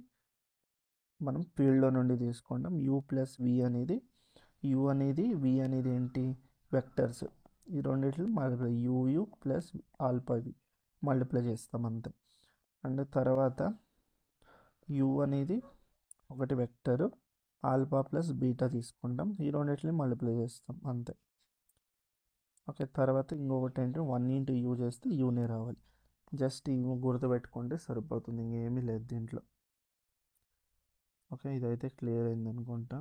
మనం ఫీల్డ్లో నుండి తీసుకుంటాం. యూ ప్లస్ వి అనేది యూ అనేది వి అనేది ఏంటి వెక్టర్స్. ఈ రెండిట్లు multiply U plus alpha V multiply చేస్తాం అంతే. అండ్ తర్వాత యూ అనేది ఒకటి వెక్టరు, ఆల్ఫా ప్లస్ బీటా తీసుకుంటాం. ఈ రెండిట్లని మల్టిప్లై చేస్తాం అంతే. ఓకే, తర్వాత ఇంకొకటి ఏంటంటే 1 ఇంటూ యూ చేస్తే యూనే రావాలి. జస్ట్ ఇవి గుర్తుపెట్టుకుంటే సరిపోతుంది, ఇంకేమీ లేదు దీంట్లో. ఓకే, ఇదైతే క్లియర్ అయింది అనుకుంటా.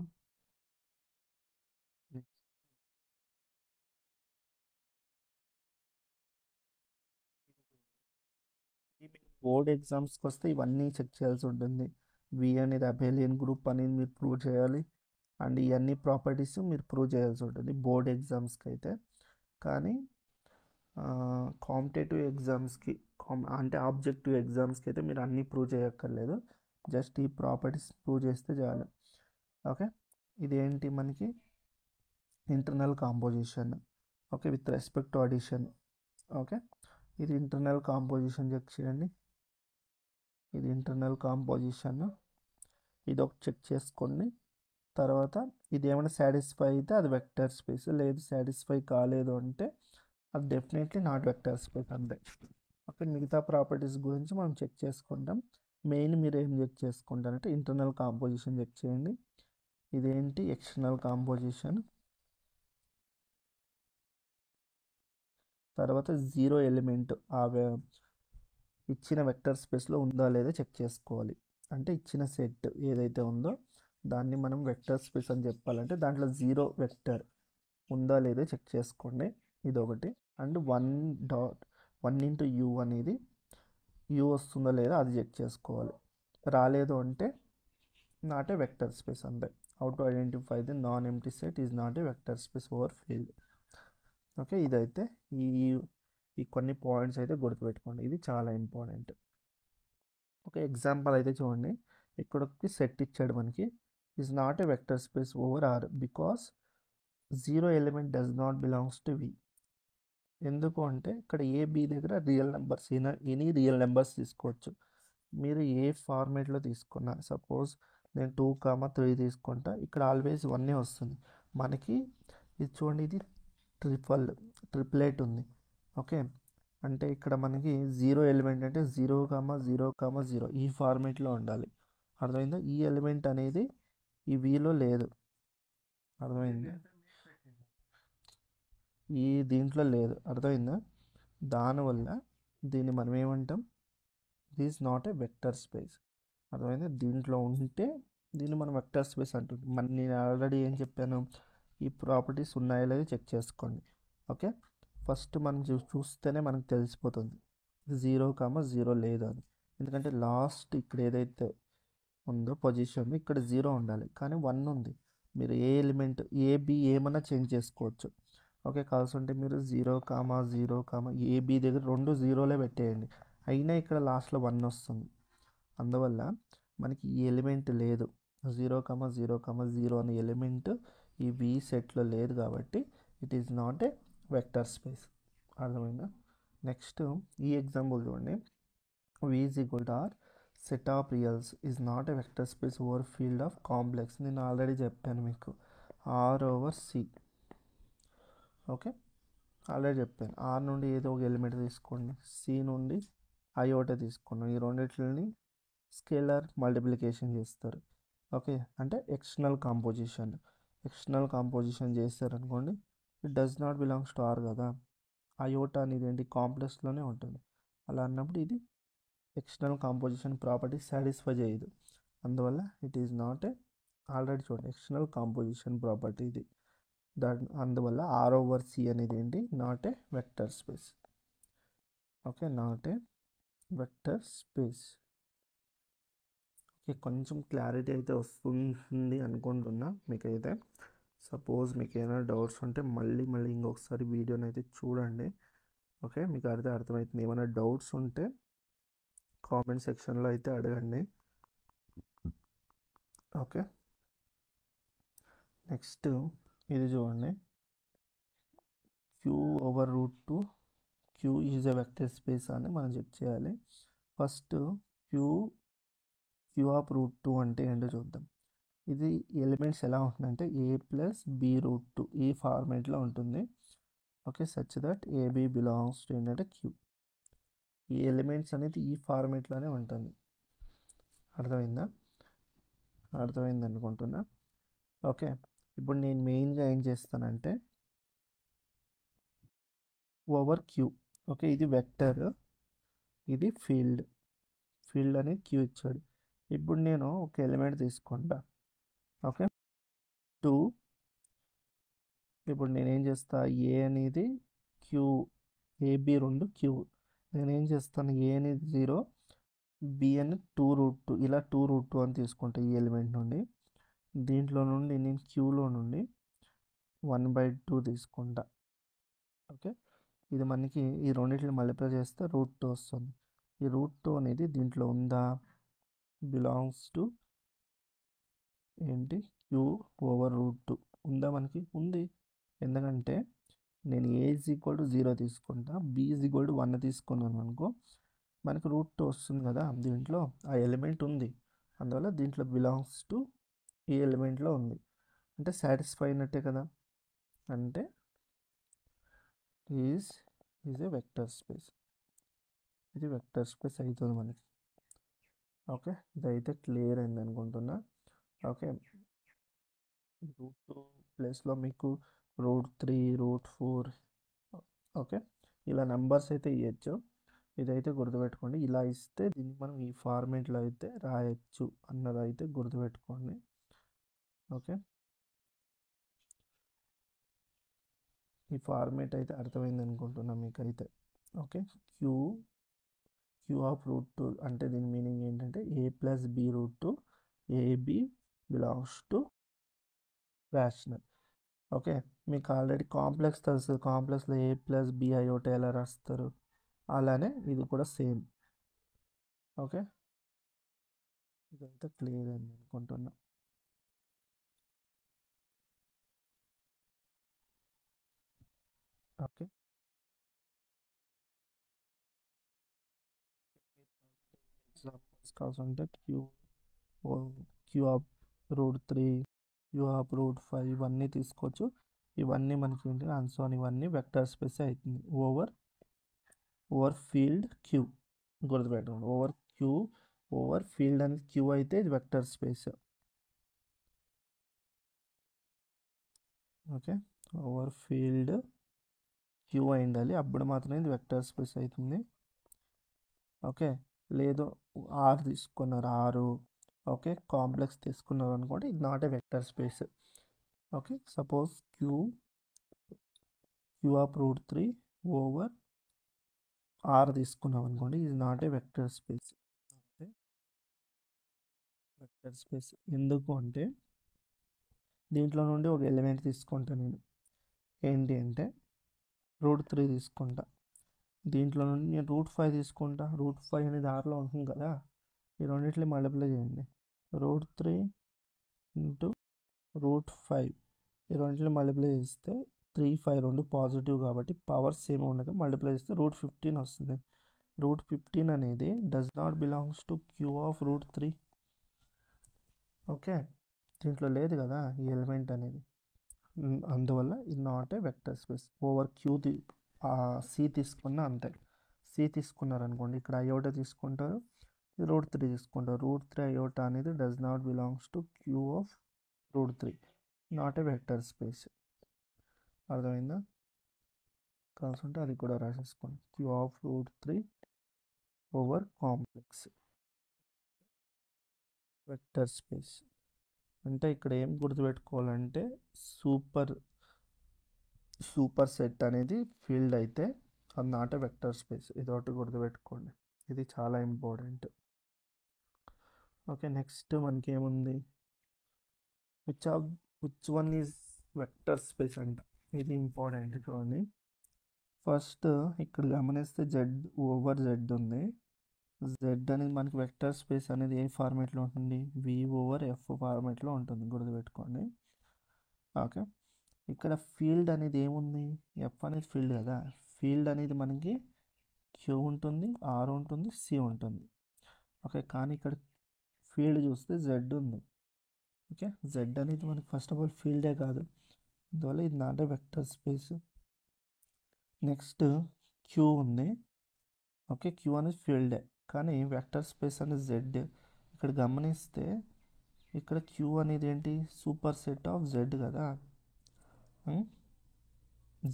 బోర్డ్ ఎగ్జామ్స్కి వస్తే ఇవన్నీ చెక్ చేయాల్సి ఉంటుంది. వి అనేది అబేలియన్ గ్రూప్ అనేది మీరు ప్రూవ్ చేయాలి. అండ్ ఇవన్నీ ప్రాపర్టీస్ మీరు ప్రూవ్ చేయాల్సి ఉంటుంది బోర్డ్ ఎగ్జామ్స్కి అయితే. కానీ కాంపిటేటివ్ ఎగ్జామ్స్కి అంటే ఆబ్జెక్టివ్ ఎగ్జామ్స్కి అయితే మీరు అన్నీ ప్రూవ్ చేయక్కర్లేదు. జస్ట్ ఈ ప్రాపర్టీస్ ప్రూవ్ చేస్తే చాలు. ఓకే, ఇదేంటి మనకి internal composition. Okay, with respect to addition. Okay, ఇది ఇంటర్నల్ కాంపోజిషన్ చెక్ చేయండి. ఇది ఇంటర్నల్ కాంపోజిషన్, ఇది ఒక చెక్ చేసుకోండి. తర్వాత ఇది ఏమైనా సాటిస్ఫై అయితే అది వెక్టర్ స్పేస్, లేదు సాటిస్ఫై కాలేదు అంటే అది డెఫినెట్లీ నాట్ వెక్టర్ స్పేస్ అంతే. ఓకే, మిగతా ప్రాపర్టీస్ గురించి మనం చెక్ చేసుకుంటాం. మెయిన్ మీరు ఏం చెక్ చేసుకుంటారంటే ఇంటర్నల్ కాంపోజిషన్ చెక్ చేయండి. ఇదేంటి ఎక్స్టర్నల్ కాంపోజిషన్. తర్వాత జీరో ఎలిమెంట్ ఇచ్చిన వెక్టర్ స్పేస్లో ఉందా లేదా చెక్ చేసుకోవాలి. అంటే ఇచ్చిన సెట్ ఏదైతే ఉందో దాన్ని మనం వెక్టర్ స్పేస్ అని చెప్పాలంటే దాంట్లో 0 వెక్టర్ ఉందా లేదా చెక్ చేసుకోండి, ఇదొకటి. అండ్ 1 ఇంటూ యూ అనేది యూ వస్తుందా లేదా అది చెక్ చేసుకోవాలి. రాలేదు అంటే నాట్ ఏ వెక్టర్ స్పేస్ అంతే. How to identify the non empty set is not a vector space over field. Okay, ఇదైతే ఈ ఈ కొన్ని పాయింట్స్ అయితే గుర్తుపెట్టుకోండి, ఇది చాలా ఇంపార్టెంట్. ఒక ఎగ్జాంపుల్ అయితే చూడండి, ఇక్కడికి సెట్ ఇచ్చాడు మనకి, is not a vector space over R because 0 element does not belongs to V. ఎందుకు అంటే ఇక్కడ ఏ బి దగ్గర real numbers any real numbers తీసుకోవచ్చు. మీరు ఏ ఫార్మేట్లో తీసుకున్నా, సపోజ్ నేను 2, 3 తీసుకుంటా, ఇక్కడ ఆల్వేస్ 1 వస్తుంది మనకి. ఇది చూడండి, ఇది ట్రిప్లెట్ ఉంది. ఓకే, అంటే ఇక్కడ మనకి 0 ఎలిమెంట్ అంటే 0, 0, 0 ఈ ఫార్మేట్లో ఉండాలి. అర్థమైందా? ఈ ఎలిమెంట్ అనేది ఈ వీలో లేదు. అర్థమైందా? ఈ దీంట్లో లేదు. అర్థమైందా? దానివల్ల దీన్ని మనం ఏమంటాం, this not a vector space. అర్థమైందా? దీంట్లో ఉంటే దీన్ని మనం వెక్టర్ స్పేస్ అంటుంది. నేను ఆల్రెడీ ఏం చెప్పాను, ఈ ప్రాపర్టీస్ ఉన్నాయో లేదో చెక్ చేసుకోండి. ఓకే, ఫస్ట్ మనం చూస్తేనే మనకు తెలిసిపోతుంది 0, 0 లేదు అని. ఎందుకంటే లాస్ట్ ఇక్కడ ఏదైతే ఉందో పొజిషన్ ఇక్కడ 0 ఉండాలి, కానీ 1 ఉంది. మీరు ఏ ఎలిమెంట్ ఏబి ఏమన్నా చేంజ్ చేసుకోవచ్చు. ఓకే, కావాల్సి ఉంటే మీరు 0, 0, ఏబి దగ్గర 2 జీరోలే పెట్టేయండి, అయినా ఇక్కడ లాస్ట్లో 1 వస్తుంది. అందువల్ల మనకి ఈ ఎలిమెంట్ లేదు, 0, 0, 0 అనే ఎలిమెంట్ ఈ బి సెట్లో లేదు కాబట్టి it is not a vector space. అర్థమైందా? నెక్స్ట్ ఈ ఎగ్జాంపుల్ చూడండి, V is equal to R, set of reals is not a vector space over field of complex. నేను ఆల్రెడీ చెప్పాను మీకు, R over C. Okay, already చెప్పాను. R నుండి ఏదో ఒక ఎలిమెంట్ తీసుకోండి, C నుండి అయోటా తీసుకున్నాం, ఈ రెండింటిని స్కేలర్ మల్టిప్లికేషన్ చేస్తారు. ఓకే, అంటే ఎక్స్టర్నల్ కాంపోజిషన్ చేస్తారనుకోండి, it does not belongs to R కదా. అయోటా అనేది ఏంటి, కాంప్లెక్స్లోనే ఉంటుంది. అలా అన్నప్పుడు ఇది ఎక్స్టర్నల్ కాంపోజిషన్ ప్రాపర్టీ సాటిస్ఫై చేయదు. అందువల్ల it is not A, already చూడండి ఎక్స్టర్నల్ కాంపోజిషన్ ప్రాపర్టీ ఇది. అందువల్ల ఆర్ ఓవర్ సి అనేది ఏంటి, not a vector space. Okay, not a vector space. Okay, కొంచెం క్లారిటీ అయితే వస్తుంది అనుకుంటున్నా మీకైతే. సపోజ్ మీకు ఏమైనా డౌట్స్ ఉంటే మళ్ళీ ఇంకొకసారి వీడియోని అయితే చూడండి. ఓకే, మీకు అర్థమవుతుంది. ఏమైనా డౌట్స్ ఉంటే కామెంట్ సెక్షన్లో అయితే అడగండి. ఓకే, నెక్స్ట్ ఇది చూడండి, Q/√2 Q is a vector space అని మనం చెక్ చేయాలి. ఫస్ట్ Q/√2 అంటే ఏంటో చూద్దాం. ఇది ఎలిమెంట్స్ ఎలా ఉంటుందంటే A+B√2 ఈ ఫార్మేట్లో ఉంటుంది. Okay, such that AB belongs to ఏంటంటే Q. ఈ ఎలిమెంట్స్ అనేది ఈ ఫార్మేట్లోనే ఉంటుంది. అర్థమైంది అనుకుంటున్నా. ఓకే, ఇప్పుడు నేను మెయిన్గా ఏం చేస్తానంటే ఓవర్ క్యూ. ఓకే, ఇది వెక్టర్, ఇది ఫీల్డ్ అనేది క్యూ ఇచ్చాడు. ఇప్పుడు నేను ఒక ఎలిమెంట్ తీసుకుంటా. ఓకే, 2. ఇప్పుడు నేనేం చేస్తా, ఏ అనేది క్యూ, ఏబి 2 క్యూ. నేనేం చేస్తాను, ఏ అనేది 0, బి అని 2√2, ఇలా 2√2 అని తీసుకుంటా ఈ ఎలిమెంట్ నుండి. దీంట్లో నుండి నేను క్యూలో నుండి 1/2 తీసుకుంటా. ఓకే, ఇది మనకి ఈ రెండింటిని మల్టిప్లై చేస్తే √2 వస్తుంది. ఈ √2 అనేది దీంట్లో ఉందా, బిలాంగ్స్ టు ఏంటి, Q/√2 ఉందా, మనకి ఉంది. ఎందుకంటే నేను A = 0 తీసుకుంటా, B = 1 తీసుకున్నాను అనుకో, మనకి √2 వస్తుంది కదా. దీంట్లో ఆ ఎలిమెంట్ ఉంది, అందువల్ల దీంట్లో బిలాంగ్స్ టు ఈ ఎలిమెంట్లో ఉంది, అంటే సాటిస్ఫై అయినట్టే కదా. అంటే ఈజ్ ఏ వెక్టర్ స్పేస్. ఇది వెక్టర్ స్పేస్ అవుతుంది మనకి. ఓకే, ఇదైతే క్లియర్ అయింది అనుకుంటున్నా. ఓకే, √2 ప్లేస్లో మీకు √3, √4 ఓకే ఇలా నెంబర్స్ అయితే ఇవ్వచ్చు. ఇదైతే గుర్తుపెట్టుకోండి. ఇలా ఇస్తే దీన్ని మనం ఈ ఫార్మేట్లో అయితే రాయొచ్చు అన్నది అయితే గుర్తుపెట్టుకోండి. ఓకే, ఈ ఫార్మేట్ అయితే అర్థమైంది అనుకుంటున్నా మీకైతే. Okay, Q Q of root 2 అంటే దీని మీనింగ్ ఏంటంటే A plus B root 2 AB belongs to rational. Okay, మీకు ఆల్రెడీ కాంప్లెక్స్ తెలుసు. కాంప్లెక్స్లో ఏ ప్లస్ బి ఐఓటి ఎలా రాస్తారు, అలానే ఇది కూడా సేమ్. ఓకే, ఇదంతా క్లియర్ అని అనుకుంటున్నా. ఓకే, ఎగ్జాంపుల్స్ కావాల్సింటే Q of root 3, Q of root 5 ఇవన్నీ తీసుకోవచ్చు. ఇవన్నీ మనకి ఏంటంటే ఆన్సర్ ఇవన్నీ వెక్టర్ స్పేస్ అవుతుంది ఓవర్ ఫీల్డ్ క్యూ. గుర్తుపెట్టుకోండి, ఓవర్ ఫీల్డ్ అనేది క్యూ అయితే ఇది vector space. Okay, over field Q అయి ఉండాలి, అప్పుడు మాత్రమే ఇది వెక్టర్ స్పేస్ అవుతుంది. ఓకే, లేదు ఆర్ తీసుకున్నారు, ఆరు ఓకే కాంప్లెక్స్ తీసుకున్నారు అనుకోండి, ఇది not a vector space. Okay, suppose Q of root 3 over R తీసుకున్నాం అనుకోండి, ఇది not a vector space. Vector space ఎందుకు అంటే దీంట్లో నుండి ఒక ఎలిమెంట్ తీసుకుంటాను నేను, ఏంటి అంటే రూట్ 3 తీసుకుంటా. దీంట్లో నుండి నేను రూట్ 5 తీసుకుంటా. రూట్ 5 అనేది ఆర్లో ఉంటుంది కదా, ఈ రెండింటిని మల్టిప్లై చేయండి. రూట్ 3 ఇంటూ రూట్ 5 ఈ రెండింటిని మల్టిప్లై చేస్తే 3, 5 రెండు పాజిటివ్ కాబట్టి పవర్ సేమ్ ఉండగా మల్టిప్లై చేస్తే రూట్ 15 వస్తుంది. రూట్ 15 అనేది does not belongs to Q of root 3. Okay, దీంట్లో లేదు కదా ఈ ఎలిమెంట్ అనేది, అందువల్ల ఇది not a vector space. Over Q C తీసుకున్న అంతే. సి తీసుకున్నారనుకోండి, ఇక్కడ అయోటా తీసుకుంటారు, రూట్ 3 తీసుకుంటారు. రూట్ 3 అయోటా అనేది does not belongs to Q of root 3, not a vector space. అర్థమైందా? కాల్సి ఉంటే అది కూడా రాసేసుకోండి, Q of root 3 over complex vector space. అంటే ఇక్కడ ఏం గుర్తుపెట్టుకోవాలంటే సూపర్ సెట్ అనేది ఫీల్డ్ అయితే అది నాట్ ఏ వెక్టర్ స్పేస్. ఇది ఒకటి గుర్తుపెట్టుకోండి, ఇది చాలా ఇంపార్టెంట్. ఓకే, నెక్స్ట్ మనకి ఏముంది, which one is vector space అంట. ఇది ఇంపార్టెంట్ చూడండి. ఫస్ట్ ఇక్కడ గమనిస్తే జెడ్ ఓవర్ జెడ్ ఉంది. జెడ్ అనేది మనకి వెక్టర్ స్పేస్ అనేది ఏ ఫార్మేట్లో ఉంటుంది, వి ఓవర్ ఎఫ్ ఫార్మేట్లో ఉంటుంది, గుర్తుపెట్టుకోండి. ఓకే, ఇక్కడ ఫీల్డ్ అనేది ఏముంది, ఎఫ్ అనేది ఫీల్డ్ కదా. ఫీల్డ్ అనేది మనకి క్యూ ఉంటుంది, ఆర్ ఉంటుంది, సి ఉంటుంది. ఓకే, కానీ ఇక్కడ ఫీల్డ్ చూస్తే జెడ్ ఉంది. ఓకే, జెడ్ అనేది మనకి ఫస్ట్ ఆఫ్ ఆల్ ఫీల్డే కాదు, అందువల్ల ఇది not a vector space. Next Q ఉంది. ఓకే, క్యూ అనేది ఫీల్డే కానీ వెక్టర్ స్పేస్ అనేది జెడ్. ఇక్కడ గమనిస్తే ఇక్కడ క్యూ అనేది ఏంటి, సూపర్ సెట్ ఆఫ్ జెడ్ కదా.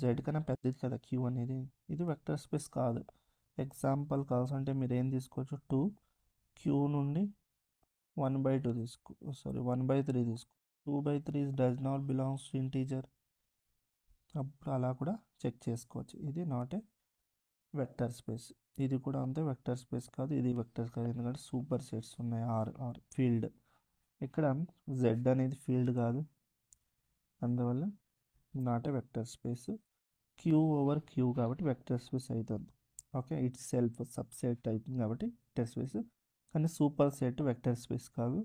జెడ్ కన్నా పెద్దది కదా క్యూ అనేది, ఇది వెక్టర్ స్పేస్ కాదు. ఎగ్జాంపుల్ కావాల్సింటే మీరు ఏం తీసుకోవచ్చు, 2 క్యూ నుండి 1/2 తీసుకో 1/3 తీసుకో. 2/3 does not belongs to integer, అప్పుడు అలా కూడా చెక్ చేసుకోవచ్చు. ఇది నాట్ ఏ వెక్టర్ స్పేస్. ఇది కూడా అంతే వెక్టర్ స్పేస్ కాదు, ఇది వెక్టర్ కాదు, ఎందుకంటే సూపర్ సెట్స్ ఉన్నాయి. ఆర్ ఫీల్డ్, ఇక్కడ జెడ్ అనేది ఫీల్డ్ కాదు, అందువల్ల not a vector space. Q over Q కాబట్టి వెక్టర్ స్పేస్ అవుతుంది. ఓకే, ఇట్స్ సెల్ఫ్ సబ్సెట్ అవుతుంది కాబట్టి వెక్టర్ స్పేస్, కానీ సూపర్ సెట్ వెక్టర్ స్పేస్ కాదు,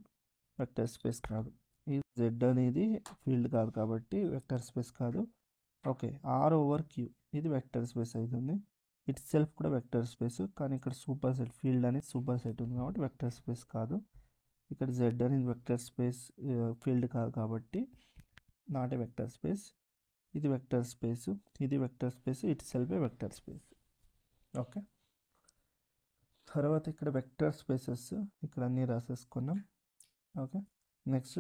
వెక్టర్ స్పేస్ కాదు. ఈ జెడ్ అనేది ఫీల్డ్ కాదు కాబట్టి వెక్టర్ స్పేస్ కాదు. ఓకే, ఆర్ ఓవర్ క్యూ ఇది వెక్టర్ స్పేస్ అవుతుంది. ఇట్ సెల్ఫ్ కూడా వెక్టర్ స్పేస్, కానీ ఇక్కడ సూపర్ సెట్ ఫీల్డ్ అనేది సూపర్ సెట్ ఉంది కాబట్టి వెక్టర్ స్పేస్ కాదు. ఇక్కడ జెడ్ అనేది వెక్టర్ స్పేస్ ఫీల్డ్ కాదు కాబట్టి నాట్ ఏ వెక్టర్ స్పేస్. ఇది వెక్టర్ స్పేస్, ఇది vector space, it self A vector space. Okay, తర్వాత ఇక్కడ వెక్టర్ స్పేసెస్ ఇక్కడ అన్నీ రాసేసుకున్నాం. ఓకే, నెక్స్ట్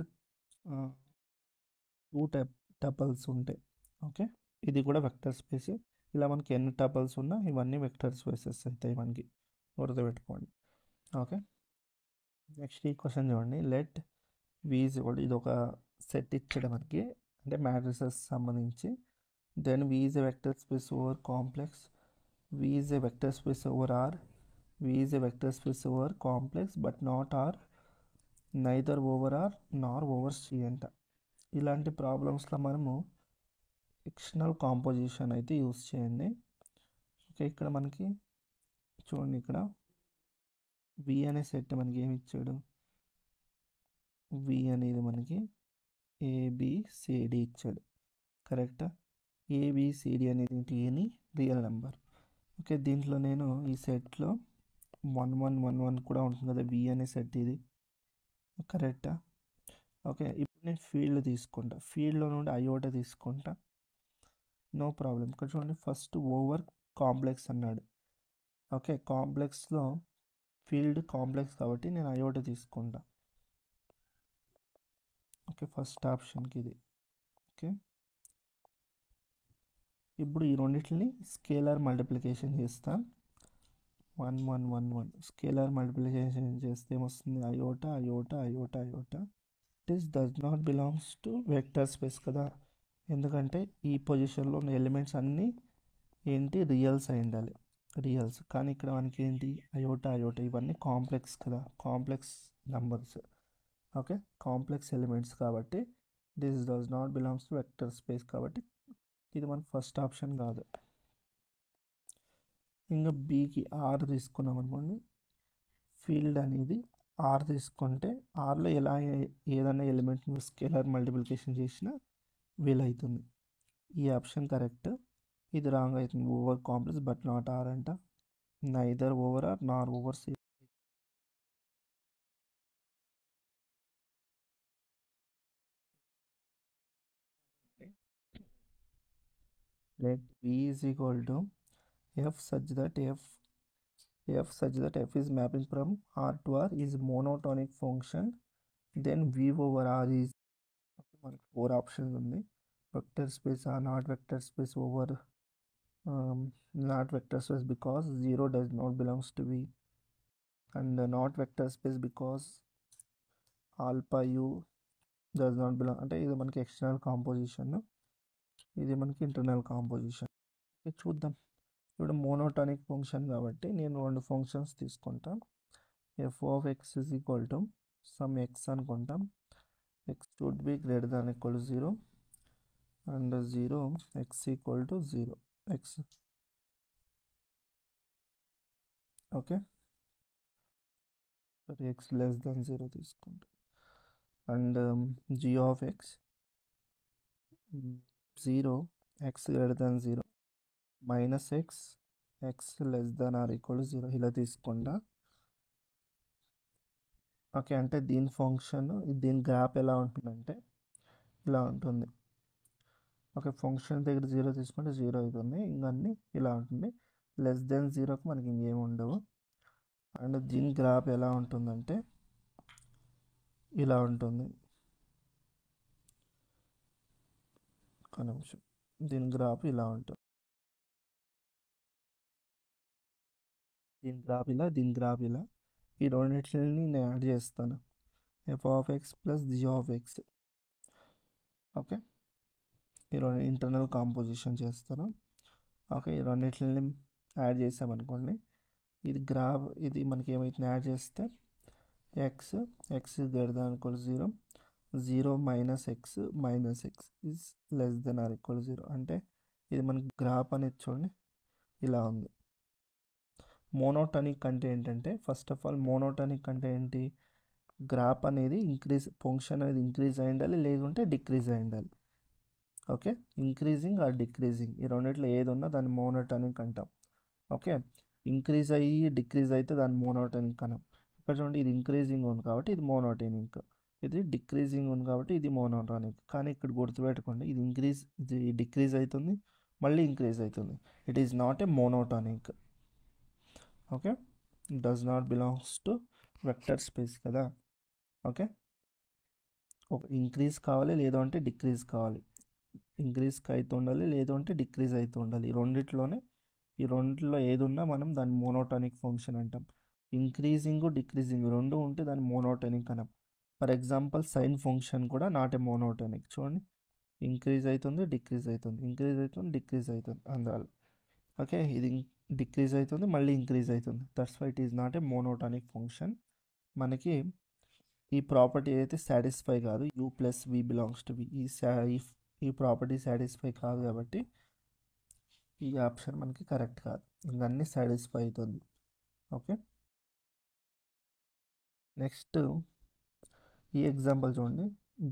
2 టపల్స్ ఉంటాయి. ఓకే, ఇది కూడా వెక్టర్ స్పేస్. ఇలా మనకి ఎన్ని టపుల్స్ ఉన్నా ఇవన్నీ వెక్టర్ స్పేసెస్ అవుతాయి మనకి, గుర్తుపెట్టుకోండి. ఓకే, నెక్స్ట్ ఈ క్వశ్చన్ చూడండి. లెట్ వి ఈజ్ ఈక్వల్, ఇది ఒక సెట్ ఇచ్చాడు మనకి, అంటే మ్యాట్రిసెస్ సంబంధించి. Then V is a vector space over complex, V is a vector space over R, V is a vector space over complex but not R, neither over R nor over C అంట. ఇలాంటి ప్రాబ్లమ్స్లో మనము external composition అయితే use చేయండి. Okay, ఇక్కడ మనకి చూడండి, ఇక్కడ వి అనే సెట్ మనకి ఏమి ఇచ్చాడు, వి అనేది మనకి ఏబిసిడి ఇచ్చాడు, కరెక్టా? ఏబిసిడి అనేది ఎనీ రియల్ నెంబర్. ఓకే, దీంట్లో నేను ఈ సెట్లో 1111 కూడా ఉంటుంది కదా, వి అనే సెట్ ఇది, కరెక్టా? ఓకే, ఇప్పుడు నేను ఫీల్డ్ తీసుకుంటా, ఫీల్డ్లో నుండి అయోటా తీసుకుంటా, నో ప్రాబ్లం. ఇక్కడ చూడండి, ఫస్ట్ ఓవర్ కాంప్లెక్స్ అన్నాడు. ఓకే, కాంప్లెక్స్లో ఫీల్డ్ కాంప్లెక్స్ కాబట్టి నేను అయోటా తీసుకుంటా. ఓకే, ఫస్ట్ ఆప్షన్కి ఇది. ఓకే, ఇప్పుడు ఈ రెండింటిని స్కేలార్ మల్టిప్లికేషన్ చేస్తా. 1111 స్కేలార్ మల్టిప్లికేషన్ చేస్తే ఏమొస్తుంది, iota iota iota iota. It is does not belongs to vector space కదా, ఎందుకంటే ఈ పొజిషన్లో ఉన్న ఎలిమెంట్స్ అన్నీ ఏంటి, రియల్స్ అయి ఉండాలి, రియల్స్. కానీ ఇక్కడ మనకి ఏంటి, అయోటా అయోటా, ఇవన్నీ కాంప్లెక్స్ కదా, complex numbers. Okay, complex elements కాబట్టి this does not belongs to vector space, కాబట్టి ఇది మన ఫస్ట్ ఆప్షన్ కాదు. ఇంకా బీకి ఆర్ తీసుకున్నాం అనుకోండి, ఫీల్డ్ అనేది ఆర్ తీసుకుంటే ఆర్లో ఎలా ఏదైనా ఎలిమెంట్ని స్కేలర్ మల్టిప్లికేషన్ చేసినా వీలవుతుంది. ఈ ఆప్షన్ కరెక్ట్, ఇది రాంగ్ అవుతుంది. Over complex but not R అంట, neither over R nor over C. Let V is equal to f such that f is mapping from R to R is monotonic function, then V over R is, మనకి 4 options ఉంది. Vector space or not vector space over not vector space because 0 does not belongs to V, and not vector space because alpha U does not belong, అంటే ఇది మనకి external composition, ఇది మనకి internal composition. చూద్దాం. ఇప్పుడు monotonic function కాబట్టి నేను 2 functions తీసుకుంటాం. F of X is equal to some X అనుకుంటాం, X should be greater than equal to 0 and 0 X equal to 0 X. Okay, X less than 0 తీసుకుంటాం. And G of X 0 X greater than 0 minus X X less than or equal to 0 ఇలా తీసుకుంటా. Okay, అంటే దీని function, దీని graph ఎలా ఉంటుందంటే ఇలా ఉంటుంది. ఓకే, ఫంక్షన్ దగ్గర 0 తీసుకుంటే 0 అవుతుంది, ఇంకన్నీ ఇలా ఉంటుంది. లెస్ దెన్ 0కి మనకి ఇంకేమి ఉండవు. అండ్ దీని గ్రాఫ్ ఎలా ఉంటుందంటే ఇలా ఉంటుంది. ఒక నిమిషం, దీని గ్రాఫ్ ఇలా ఉంటుంది, దీని గ్రాఫ్ ఇలా, దీని గ్రాఫ్ ఇలా. ఈ రెండింటిని నేను యాడ్ చేస్తాను, F of X plus G of X. Okay, ఈ రెండు ఇంటర్నల్ కాంపోజిషన్ చేస్తాను. ఓకే, ఈ రెండింటిని యాడ్ చేసామనుకోండి, ఇది గ్రాఫ్, ఇది మనకి ఏమైతే యాడ్ చేస్తే X greater than equal 0 0 minus X is less than or equal 0, అంటే ఇది మనకి గ్రాఫ్ అనేది చూడండి ఇలా ఉంది. మోనోటానిక్ అంటే ఏంటంటే, ఫస్ట్ ఆఫ్ ఆల్ మోనోటానిక్ అంటే ఏంటి, గ్రాఫ్ అనేది ఇంక్రీజ్, ఫంక్షన్ అనేది ఇంక్రీజ్ అయి ఉండాలి, లేకుంటే డిక్రీజ్ అయి ఉండాలి. ఓకే, ఇంక్రీజింగ్ ఆర్ డిక్రీజింగ్, ఈ రెండిట్లో ఏది ఉన్నా దాన్ని మోనోటానిక్ అంటాం. ఓకే, ఇంక్రీజ్ అయ్యి డిక్రీజ్ అయితే దాన్ని మోనోటానిక్ అనం. ఇక్కడ చూడండి, ఇది ఇంక్రీజింగ్ ఉంది కాబట్టి ఇది మోనోటానిక్, ఇది డిక్రీజింగ్ ఉంది కాబట్టి ఇది మోనోటానిక్. కానీ ఇక్కడ గుర్తుపెట్టుకోండి, ఇది డిక్రీజ్ అవుతుంది, మళ్ళీ ఇంక్రీజ్ అవుతుంది. It is not a monotonic. Okay, does not belongs to vector space కదా. ఓకే, ఒక ఇంక్రీజ్ కావాలి, లేదు అంటే డిక్రీజ్ కావాలి. ఇంక్రీజ్కి అయితే ఉండాలి, లేదు అంటే డిక్రీజ్ అయితే ఉండాలి. ఈ రెండిట్లో ఏది ఉన్నా మనం దాన్ని మోనోటానిక్ ఫంక్షన్ అంటాం. ఇంక్రీజింగ్ డిక్రీజింగ్ రెండు ఉంటే దాన్ని మోనోటానిక్ అనం. ఫర్ ఎగ్జాంపుల్ సైన్ ఫంక్షన్ కూడా నాట్ ఏ మోనోటానిక్. చూడండి, ఇంక్రీజ్ అవుతుంది, డిక్రీజ్ అవుతుంది, ఇంక్రీజ్ అవుతుంది, డిక్రీజ్ అవుతుంది అందువల్ల. ఓకే, ఇది డిక్రీజ్ అవుతుంది, మళ్ళీ ఇంక్రీజ్ అవుతుంది. That's why it is not a monotonic function. మనకి ఈ ప్రాపర్టీ అయితే సాటిస్ఫై కాదు, u plus v belongs to v, ఈ ప్రాపర్టీ సాటిస్ఫై కాదు కాబట్టి ఈ ఆప్షన్ మనకి కరెక్ట్ కాదు. ఇంకన్నీ సాటిస్ఫై అవుతుంది. ఓకే, నెక్స్ట్ ఈ ఎగ్జాంపుల్ చూడండి.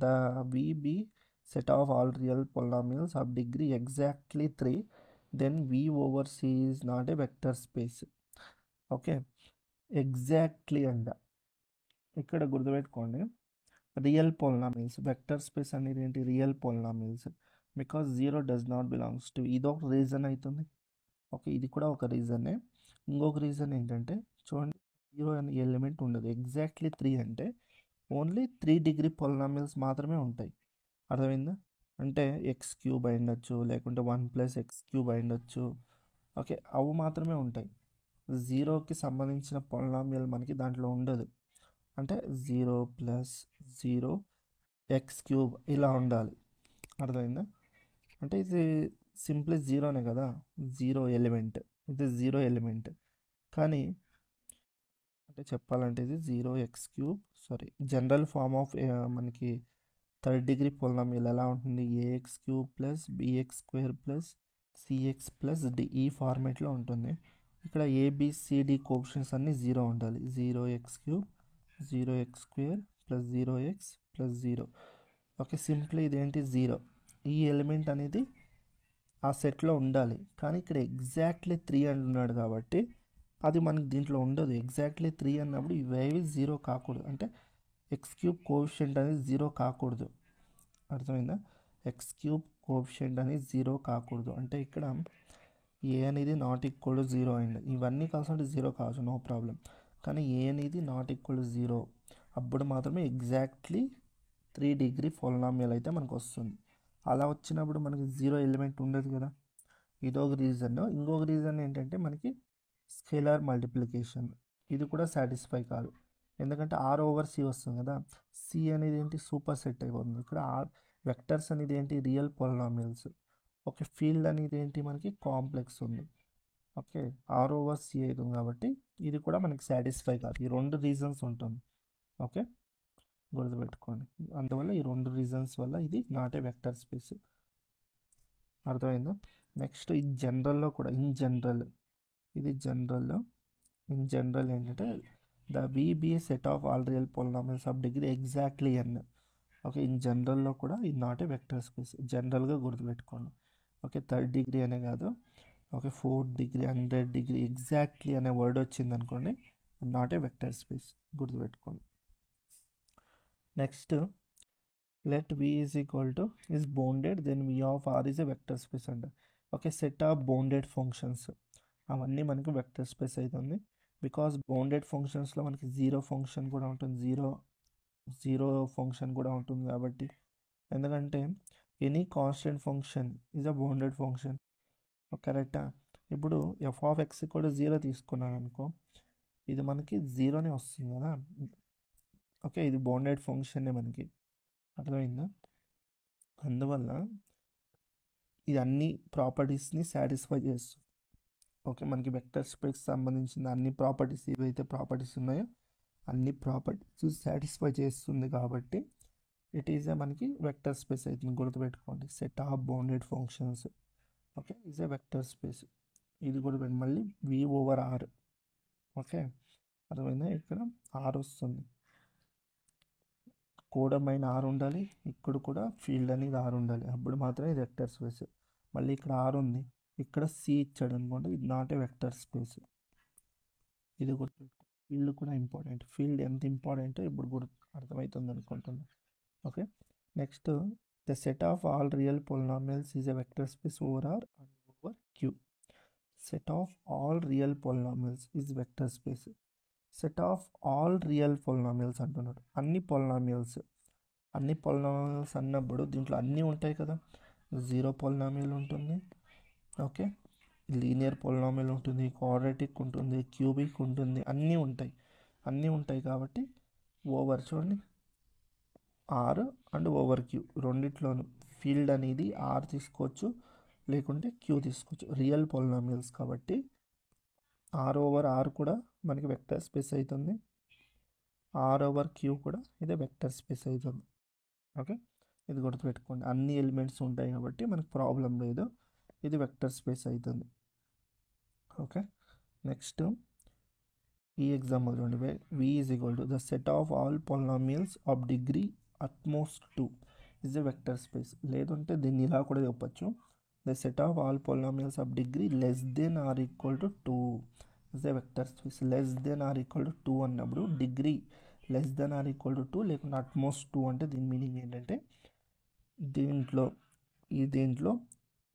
The V be set of all real polynomials of degree exactly 3, then V over C is not a vector space. Okay, exactly అంట. ఇక్కడ గుర్తుపెట్టుకోండి, రియల్ పొలినామియల్స్, వెక్టర్ స్పేస్ అనేది ఏంటి, real polynomials. Because 0 does not belongs to, ఇది ఒక reason అవుతుంది. Okay, ఇది కూడా ఒక రీజనే. ఇంకొక రీజన్ ఏంటంటే చూడండి, 0 అనే ఎలిమెంట్ ఉండదు. ఎగ్జాక్ట్లీ 3 అంటే ఓన్లీ 3 డిగ్రీ పొలినామియల్స్ మాత్రమే ఉంటాయి. అర్థమైందా? అంటే ఎక్స్ క్యూబ్ అయి ఉండొచ్చు, లేకుంటే 1 + x³ అయి ఉండొచ్చు. ఓకే, అవి మాత్రమే ఉంటాయి. 0కి సంబంధించిన పొలినామియల్ మనకి దాంట్లో ఉండదు. అంటే 0 + 0 x³ ఇలా ఉండాలి. అర్థమైందా? అంటే ఇది సింప్లీ 0నే కదా, 0 ఎలిమెంట్, ఇది 0 ఎలిమెంట్. కానీ అంటే చెప్పాలంటే ఇది 0x³ sorry, general form of మనకి 3rd డిగ్రీ పొలినామియల్ ఎలా ఉంటుంది, ax³ + bx² + cx + d, ఈ ఫార్మేట్లో ఉంటుంది. ఇక్కడ ABCD కోఎఫిషియెంట్స్ అన్నీ 0 ఉండాలి. 0x³ 0x² + 0x + 0. Okay, simply ఇదేంటి 0, ఈ ఎలిమెంట్ అనేది ఆ సెట్లో ఉండాలి. కానీ ఇక్కడ ఎగ్జాక్ట్లీ 3 అంటున్నాడు కాబట్టి అది మనకి దీంట్లో ఉండదు. ఎగ్జాక్ట్లీ 3 అన్నప్పుడు ఇవేవి 0 కాకూడదు. అంటే x³ కోఎఫిషియంట్ అనేది 0 కాకూడదు. అర్థమైందా? x³ కోఎఫిషియంట్ అనేది 0 కాకూడదు. అంటే ఇక్కడ ఏ అనేది నాట్ ఈక్వల్ టు 0 అయింది. ఇవన్నీ కలిసి 0 కావచ్చు, నో ప్రాబ్లం. కానీ ఏ అనేది నాట్ ఈక్వల్ టు 0 అప్పుడు మాత్రమే ఎగ్జాక్ట్లీ 3 డిగ్రీ పొలినామియల్ అయితే మనకు వస్తుంది. అలా వచ్చినప్పుడు మనకి 0 ఎలిమెంట్ ఉండదు కదా, ఇదొక రీజన్. ఇంకొక రీజన్ ఏంటంటే మనకి స్కేలార్ మల్టిప్లికేషన్, ఇది కూడా సాటిస్ఫై కాదు. ఎందుకంటే R/C వస్తుంది కదా, సి అనేది ఏంటి, సూపర్ సెట్ అయిపోతుంది. ఇక్కడ వెక్టర్స్ అనేది ఏంటి, రియల్ పొలినామియల్స్. ఓకే, ఫీల్డ్ అనేది ఏంటి, మనకి కాంప్లెక్స్ ఉంది. ఓకే, R/C అవుతుంది కాబట్టి ఇది కూడా మనకి సాటిస్ఫై కాదు. ఈ రెండు రీజన్స్ ఉంటుంది. ఓకే, గుర్తుపెట్టుకోండి. అందువల్ల ఈ రెండు రీజన్స్ వల్ల ఇది నాట్ ఏ వెక్టర్ స్పేస్. అర్థమైందా? నెక్స్ట్ ఈ జనరల్లో కూడా, ఇన్ జనరల్, ఇది జనరల్లో, ఇన్ జనరల్ ఏంటంటే the V be set of all real polynomials of degree exactly n. Okay, in జనరల్లో కూడా ఇది నాట్ ఏ వెక్టర్ స్పేస్. జనరల్గా గుర్తుపెట్టుకోండి. ఓకే, 3rd డిగ్రీ అనే కాదు, okay 4th degree, 100 degree, exactly అనే వర్డ్ వచ్చింది అనుకోండి, నాట్ ఏ వెక్టర్ స్పేస్. గుర్తుపెట్టుకోండి. Next, let v is equal to is bounded, then v of r is a vector space అంట. Okay, set of bounded functions అవన్నీ మనకు vector space అవుతుంది. Because bounded ఫంక్షన్స్లో మనకి 0 ఫంక్షన్ కూడా ఉంటుంది, జీరో ఫంక్షన్ కూడా ఉంటుంది. కాబట్టి ఎందుకంటే any constant function is a bounded function. కరెక్టా? ఇప్పుడు f(x) కూడా 0 తీసుకున్నాను అనుకో, ఇది మనకి 0నే వస్తుంది కదా. ఓకే, ఇది బౌండెడ్ ఫంక్షనే మనకి. అర్థమైందా? అందువల్ల ఇది అన్ని ప్రాపర్టీస్ని సాటిస్ఫై చేస్తుంది. ఓకే, మనకి వెక్టర్ స్పేస్ సంబంధించిన అన్ని ప్రాపర్టీస్ ఏవైతే ప్రాపర్టీస్ ఉన్నాయో అన్ని ప్రాపర్టీస్ సాటిస్ఫై చేస్తుంది. కాబట్టి ఇట్ ఈజ్ మనకి వెక్టర్ స్పేస్ అవుతుంది. గుర్తుపెట్టుకోండి, set of bounded functions. Okay, is a vector space. ఇది కూడా మళ్ళీ v/r. ఓకే, అర్థమైందా? ఇక్కడ r వస్తుంది, కోడమైన r ఉండాలి, ఇక్కడ కూడా ఫీల్డ్ అనేది r ఉండాలి, అప్పుడు మాత్రమే ఇది వెక్టర్ స్పేస్. మళ్ళీ ఇక్కడ r ఉంది, ఇక్కడ c ఇచ్చాడు అనుకోండి, ఇది నాట్ ఏ వెక్టర్ స్పేస్. ఇది గుర్తుపెట్టుకో. ఫీల్డ్ కూడా ఇంపార్టెంట్. ఫీల్డ్ ఎంత ఇంపార్టెంటో ఇప్పుడు అర్థమవుతుంది అనుకుంటున్నాను. Okay, next, the set of all real polynomials is a vector space over r and over q. Set of all real polynomials is vector space. Set of all real polynomials అంటున్నాడు. అన్ని polynomials అన్నప్పుడు దీంట్లో అన్నీ ఉంటాయి కదా. Zero polynomial ఉంటుంది, okay, linear polynomial ఉంటుంది, quadratic ఉంటుంది, క్యూబిక్ ఉంటుంది, అన్నీ ఉంటాయి కాబట్టి ఓవర్ చూడండి ఆర్ అండ్ ఓవర్ క్యూ రెండిట్లోనూ ఫీల్డ్ అనేది ఆర్ తీసుకోవచ్చు లేకుంటే క్యూ తీసుకోవచ్చు. రియల్ పాలినామియల్స్ కాబట్టి ఆర్ ఓవర్ ఆర్ కూడా మనకి వెక్టర్ స్పేస్ అవుతుంది, ఆర్ ఓవర్ క్యూ కూడా ఇదే వెక్టర్ స్పేస్ అవుతుంది. ఓకే, ఇది గుర్తుపెట్టుకోండి. అన్ని ఎలిమెంట్స్ ఉంటాయి కాబట్టి మనకు ప్రాబ్లం లేదు, ఇది వెక్టర్ స్పేస్ అవుతుంది. ఓకే, నెక్స్ట్ ఈ ఎగ్జాంపుల్ చూడండి. v is equal to the set of all polynomials of degree at most 2 is a vector space. లేదంటే దీన్ని ఇలా కూడా చెప్పచ్చు, the set of all polynomials of degree less than or equal to 2 is a vector space. Less than or equal to 2 అన్నప్పుడు degree less than or equal to 2 లేకుంటే utmost 2 అంటే దీని meaning ఏంటంటే దీంట్లో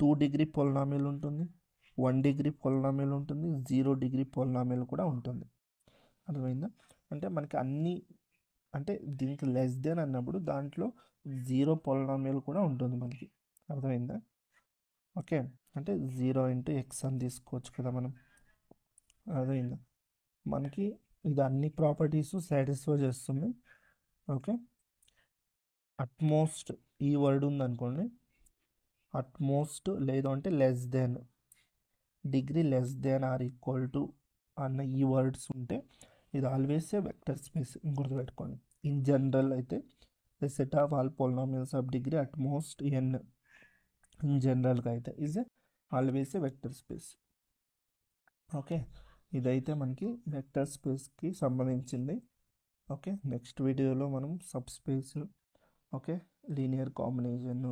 2 డిగ్రీ పాలినామియల్ ఉంటుంది, 1 degree polynomial ఉంటుంది, 0 degree polynomial కూడా ఉంటుంది. అర్థమైందా? అంటే మనకి అన్నీ అంటే దీనికి లెస్ దెన్ అన్నప్పుడు దాంట్లో 0 పాలినామియల్ కూడా ఉంటుంది మనకి. అర్థమైందా? ఓకే, అంటే 0 ఇంటూ ఎక్స్ అని తీసుకోవచ్చు కదా మనం. అర్థమైందా? మనకి ఇది అన్ని ప్రాపర్టీస్ సాటిస్ఫై చేస్తుంది. ఓకే, అట్మోస్ట్ ఈ వర్డ్ ఉందనుకోండి, అట్మోస్ట్ లేదు అంటే less than, degree less than or equal to అన్న ఈ వర్డ్స్ ఉంటే ఇది ఆల్వేస్ ఏ వెక్టర్ స్పేస్. గుర్తుపెట్టుకోండి. ఇన్ జనరల్ అయితే the set of all polynomials of degree at most N in జనరల్గా అయితే is always a vector space. Okay, ఇదైతే మనకి వెక్టర్ స్పేస్కి సంబంధించింది. ఓకే, నెక్స్ట్ వీడియోలో మనం subspace, okay, linear combination,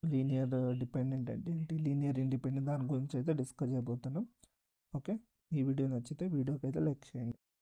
linear dependent అంటే ఏంటి, లీనియర్ ఇండిపెండెంట్ దాని గురించి అయితే డిస్కస్ చేయబోతున్నాం. ఓకే, ఈ వీడియో నచ్చితే వీడియోకి అయితే లైక్ చేయండి.